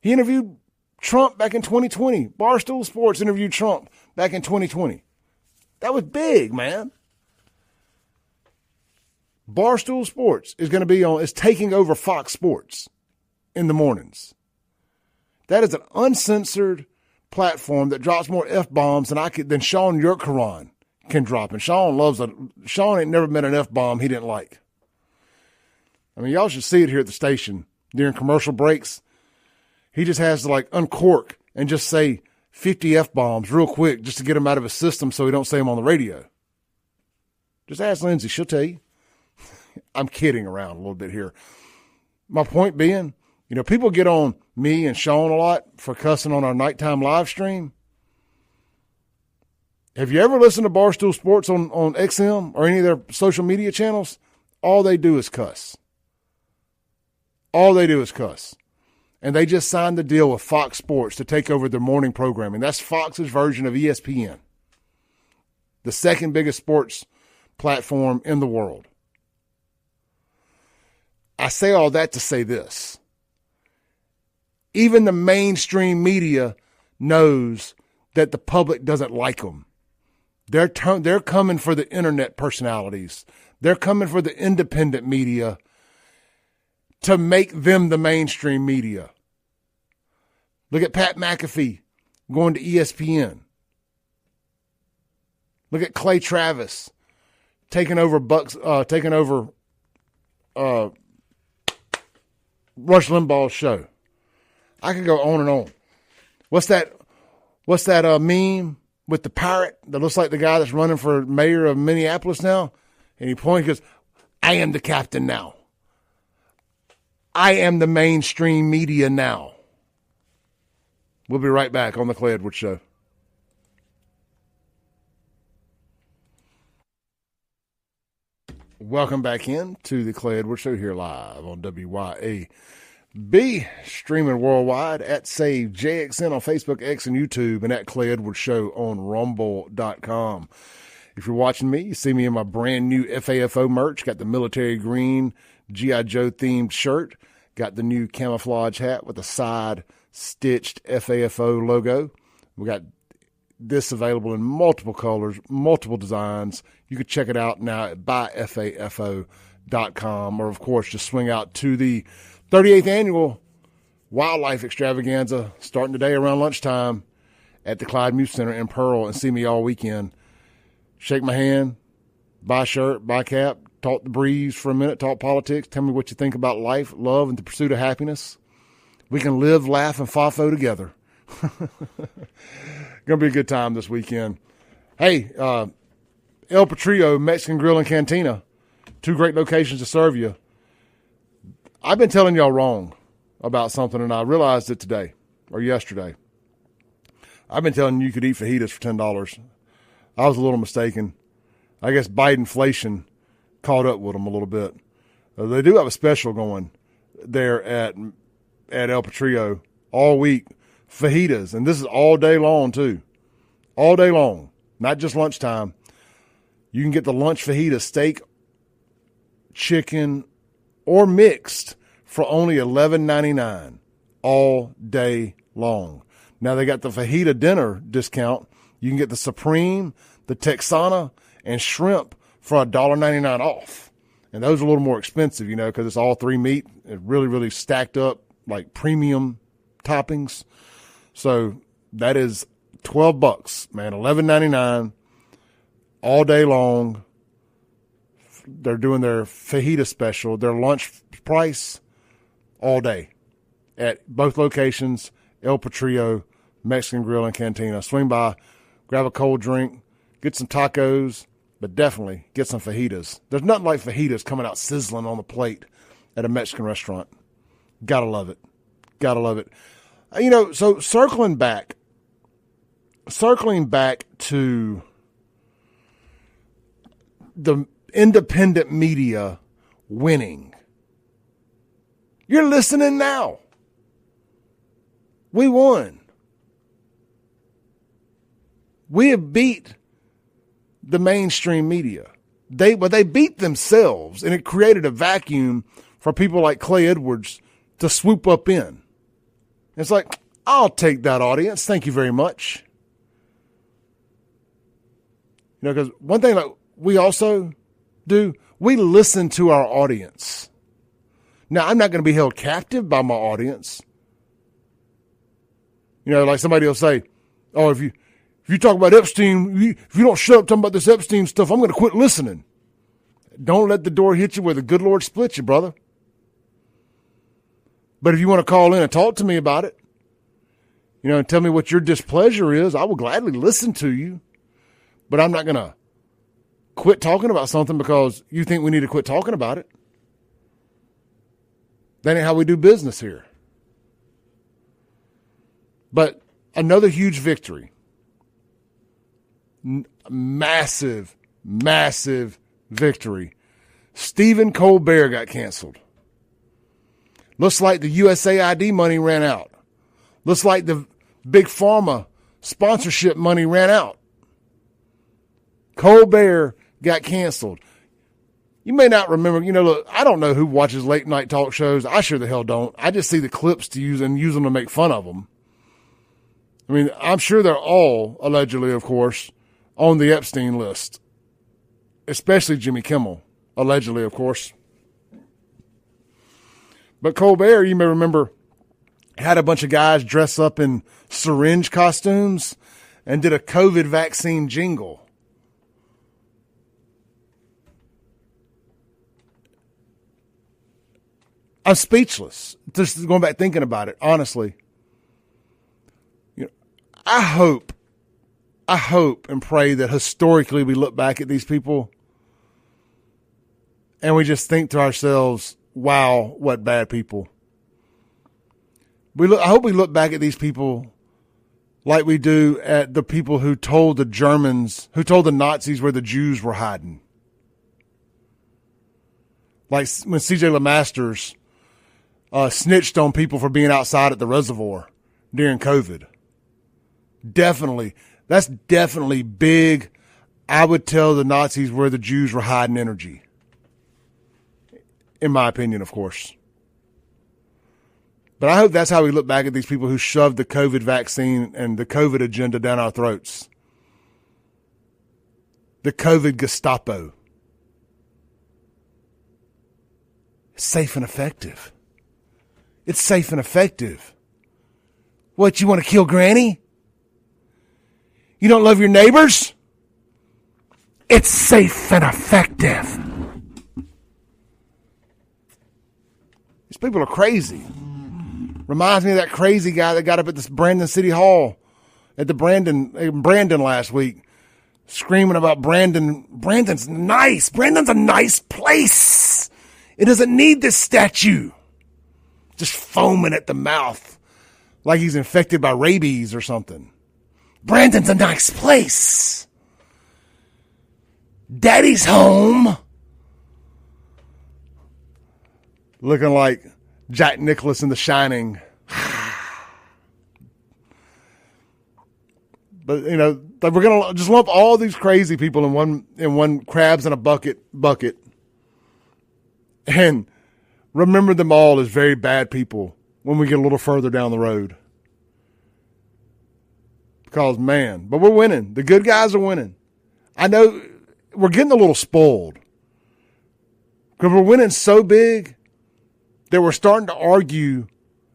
He interviewed Trump back in 2020. Barstool Sports interviewed Trump back in 2020. That was big, man. Barstool Sports is taking over Fox Sports in the mornings. That is an uncensored platform that drops more F-bombs than Sean Yurkaran can drop. And Sean ain't never met an F-bomb he didn't like. I mean, y'all should see it here at the station during commercial breaks. He just has to uncork and just say 50 F-bombs real quick just to get him out of his system so he don't say them on the radio. Just ask Lindsay. She'll tell you. I'm kidding around a little bit here. My point being, people get on me and Sean a lot for cussing on our nighttime live stream. Have you ever listened to Barstool Sports on XM or any of their social media channels? All they do is cuss. All they do is cuss. And they just signed the deal with Fox Sports to take over their morning programming. That's Fox's version of ESPN, the second biggest sports platform in the world. I say all that to say this. Even the mainstream media knows that the public doesn't like them. They're coming for the internet personalities. They're coming for the independent media to make them the mainstream media. Look at Pat McAfee going to ESPN. Look at Clay Travis taking over Rush Limbaugh's show. I could go on and on. What's that meme with the parrot that looks like the guy that's running for mayor of Minneapolis now? And he points and goes, I am the captain now. I am the mainstream media now. We'll be right back on the Clay Edwards Show. Welcome back in to the Clay Edwards Show here live on WYAB, streaming worldwide at Save JXN on Facebook, X, and YouTube, and at Clay Edwards Show on Rumble.com. If you're watching me, you see me in my brand new FAFO merch. Got the military green G.I. Joe themed shirt. Got the new camouflage hat with a side stitched FAFO logo. We got this available in multiple colors, multiple designs. You can check it out now at buyfafo.com, or of course just swing out to the 38th annual Wildlife Extravaganza starting today around lunchtime at the Clyde Muse Center in Pearl, and see me all weekend. Shake my hand, buy a shirt, buy a cap, talk the breeze for a minute, talk politics, tell me what you think about life, love, and the pursuit of happiness. We can live, laugh, and FAFO together. Gonna be a good time this weekend. Hey, El Patrio Mexican Grill and Cantina, two great locations to serve you. I've been telling y'all wrong about something, and I realized it today or yesterday. I've been telling you could eat fajitas for $10. I was a little mistaken. I guess Bidenflation caught up with them a little bit. They do have a special going there at El Patrio all week. Fajitas, and this is all day long too. All day long, not just lunchtime. You can get the lunch fajita, steak, chicken, or mixed for only $11.99 all day long. Now they got the fajita dinner discount. You can get the Supreme, the Texana, and shrimp for $1.99 off. And those are a little more expensive, because it's all three meat. It's really, really stacked up like premium toppings. So that is $12, man, $11.99 all day long. They're doing their fajita special, their lunch price all day at both locations, El Patrio, Mexican Grill and Cantina. Swing by, grab a cold drink, get some tacos, but definitely get some fajitas. There's nothing like fajitas coming out sizzling on the plate at a Mexican restaurant. Gotta love it. Gotta love it. So circling back to the independent media winning. You're listening now. We won. We have beat the mainstream media. They beat themselves, and it created a vacuum for people like Clay Edwards to swoop up in. It's like, I'll take that audience. Thank you very much. Because one thing that we also do, we listen to our audience. Now, I'm not going to be held captive by my audience. Like somebody will say, oh, if you talk about Epstein, if you don't shut up talking about this Epstein stuff, I'm going to quit listening. Don't let the door hit you where the good Lord splits you, brother. But if you want to call in and talk to me about it, and tell me what your displeasure is, I will gladly listen to you. But I'm not going to quit talking about something because you think we need to quit talking about it. That ain't how we do business here. But another huge victory. Massive, massive victory. Stephen Colbert got canceled. Looks like the USAID money ran out. Looks like the Big Pharma sponsorship money ran out. Colbert got canceled. You may not remember, look, I don't know who watches late night talk shows. I sure the hell don't. I just see the clips to use and use them to make fun of them. I mean, I'm sure they're all, allegedly, of course, on the Epstein list. Especially Jimmy Kimmel, allegedly, of course. But Colbert, you may remember, had a bunch of guys dress up in syringe costumes and did a COVID vaccine jingle. I'm speechless. Just going back thinking about it, honestly. I hope and pray that historically we look back at these people and we just think to ourselves, wow, what bad people. I hope we look back at these people like we do at the people who told the Nazis where the Jews were hiding. Like when C.J. LeMasters snitched on people for being outside at the reservoir during COVID. That's definitely big. I would tell the Nazis where the Jews were hiding energy. In my opinion, of course. But I hope that's how we look back at these people who shoved the COVID vaccine and the COVID agenda down our throats. The COVID Gestapo. It's safe and effective. It's safe and effective. What, you want to kill Granny? You don't love your neighbors? It's safe and effective. These people are crazy. Reminds me of that crazy guy that got up at this Brandon City Hall at the Brandon last week, screaming about Brandon. Brandon's nice. Brandon's a nice place. It doesn't need this statue. Just foaming at the mouth like he's infected by rabies or something. Brandon's a nice place. Daddy's home. Looking like Jack Nicklaus in The Shining. But, we're going to just lump all these crazy people in one crabs in a bucket. And remember them all as very bad people when we get a little further down the road. Because, man, but we're winning. The good guys are winning. I know we're getting a little spoiled. Because we're winning so big that we're starting to argue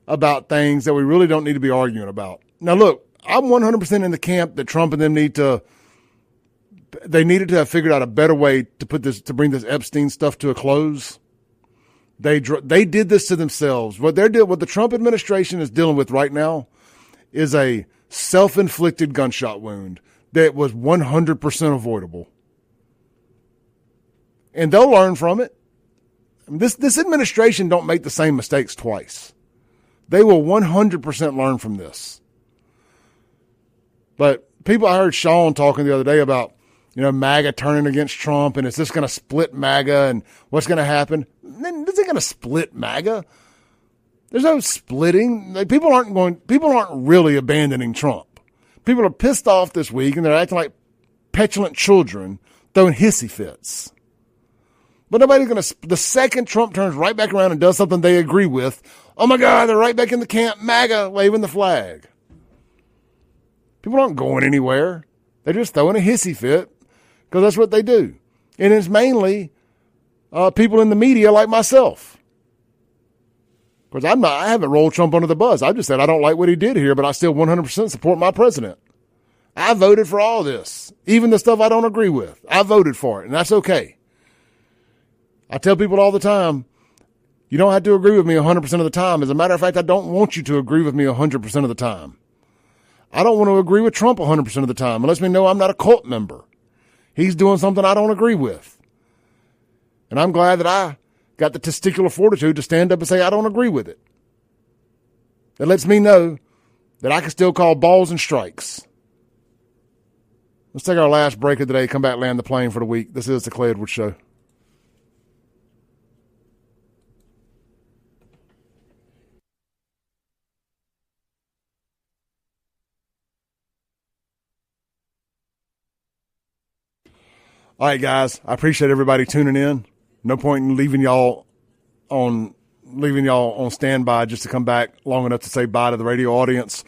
about things that we really don't need to be arguing about. Now, look, I'm 100% in the camp that Trump and them needed to have figured out a better way to bring this Epstein stuff to a close. They did this to themselves. What the Trump administration is dealing with right now is a self-inflicted gunshot wound that was 100% avoidable. And they'll learn from it. This administration don't make the same mistakes twice. They will 100% learn from this. But I heard Sean talking the other day about, MAGA turning against Trump, and is this going to split MAGA, and what's going to happen? This ain't going to split MAGA. There's no splitting. People aren't really abandoning Trump. People are pissed off this week, and they're acting like petulant children throwing hissy fits. But nobody's going to, the second Trump turns right back around and does something they agree with, oh my God, they're right back in the camp, MAGA, waving the flag. People aren't going anywhere. They're just throwing a hissy fit because that's what they do. And it's mainly people in the media like myself. Because I haven't rolled Trump under the bus. I just said I don't like what he did here, but I still 100% support my president. I voted for all this, even the stuff I don't agree with. I voted for it, and that's okay. I tell people all the time, you don't have to agree with me 100% of the time. As a matter of fact, I don't want you to agree with me 100% of the time. I don't want to agree with Trump 100% of the time. It lets me know I'm not a cult member. He's doing something I don't agree with. And I'm glad that I got the testicular fortitude to stand up and say I don't agree with it. It lets me know that I can still call balls and strikes. Let's take our last break of the day, come back, land the plane for the week. This is the Clay Edwards Show. All right, guys, I appreciate everybody tuning in. No point in leaving y'all on standby just to come back long enough to say bye to the radio audience.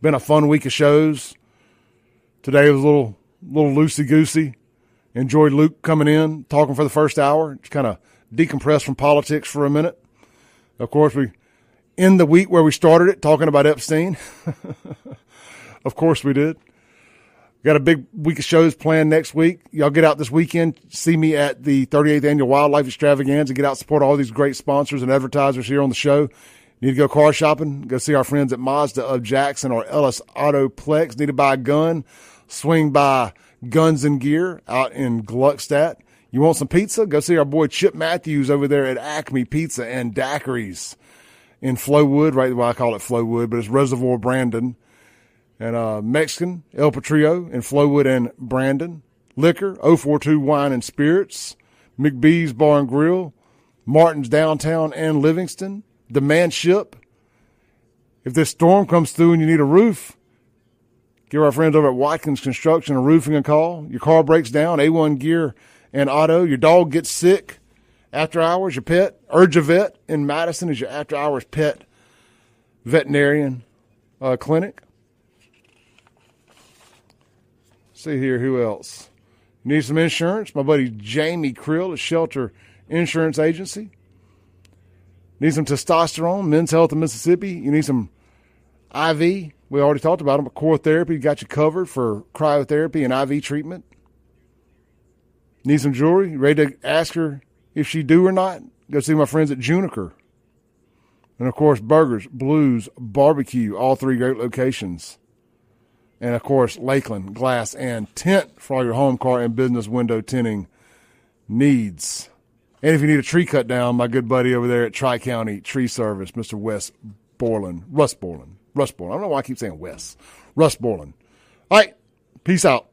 Been a fun week of shows. Today was a little loosey-goosey. Enjoyed Luke coming in, talking for the first hour. Just kind of decompress from politics for a minute. Of course, we end the week where we started it, talking about Epstein. Of course we did. Got a big week of shows planned next week. Y'all get out this weekend, see me at the 38th Annual Wildlife Extravaganza. Get out, support all these great sponsors and advertisers here on the show. Need to go car shopping, go see our friends at Mazda of Jackson or Ellis Autoplex. Need to buy a gun, swing by Guns and Gear out in Gluckstadt. You want some pizza? Go see our boy Chip Matthews over there at Acme Pizza and Daiquiris in Flowood, right? Well, I call it Flowood, but it's Reservoir Brandon. And Mexican, El Patrio in Flowood and Brandon. Liquor, 042 Wine and Spirits. McBee's Bar and Grill. Martin's Downtown and Livingston. The Manship. If this storm comes through and you need a roof, give our friends over at Watkins Construction a roofing a call. Your car breaks down, A1 Gear and Auto. Your dog gets sick, after hours, your pet. Urge-A-Vet in Madison is your after hours pet veterinarian clinic. See here, who else? Need some insurance? My buddy Jamie Krill at Shelter Insurance Agency. Need some testosterone? Men's Health in Mississippi. You need some IV? We already talked about them, but Core Therapy got you covered for cryotherapy and IV treatment. Need some jewelry? You ready to ask her if she do or not? Go see my friends at Juniker. And, of course, Burgers, Blues, Barbecue, all three great locations. And, of course, Lakeland Glass and Tint for all your home, car, and business window tinting needs. And if you need a tree cut down, my good buddy over there at Tri-County Tree Service, Mr. Russ Borland. I don't know why I keep saying Wes. Russ Borland. All right. Peace out.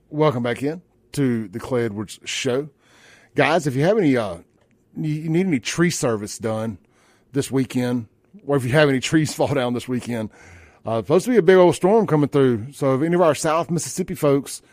Welcome back in to the Clay Edwards Show. Guys, if you have any you need any tree service done this weekend, or if you have any trees fall down this weekend, supposed to be a big old storm coming through. So if any of our South Mississippi folks,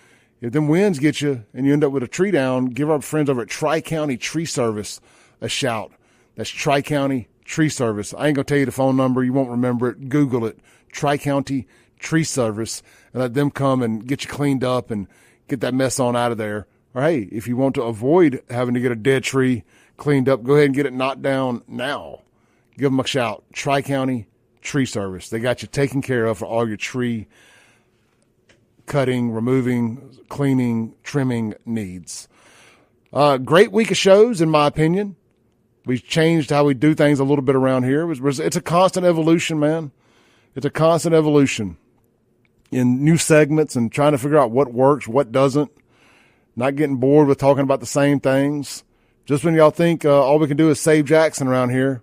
if them winds get you and you end up with a tree down, give our friends over at Tri-County Tree Service a shout. That's Tri-County Tree Service. I ain't going to tell you the phone number. You won't remember it. Google it. Tri-County Tree Service, and let them come and get you cleaned up and get that mess on out of there. Or, hey, if you want to avoid having to get a dead tree cleaned up, go ahead and get it knocked down now. Give them a shout. Tri-County Tree Service. They got you taken care of for all your tree cutting, removing, cleaning, trimming needs. Great week of shows, in my opinion. We've changed how we do things a little bit around here. It's a constant evolution, man. It's a constant evolution in new segments and trying to figure out what works, what doesn't. Not getting bored with talking about the same things. Just when y'all think all we can do is save Jackson around here,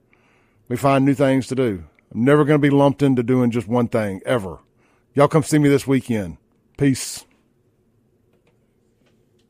we find new things to do. I'm never going to be lumped into doing just one thing, ever. Y'all come see me this weekend. Peace.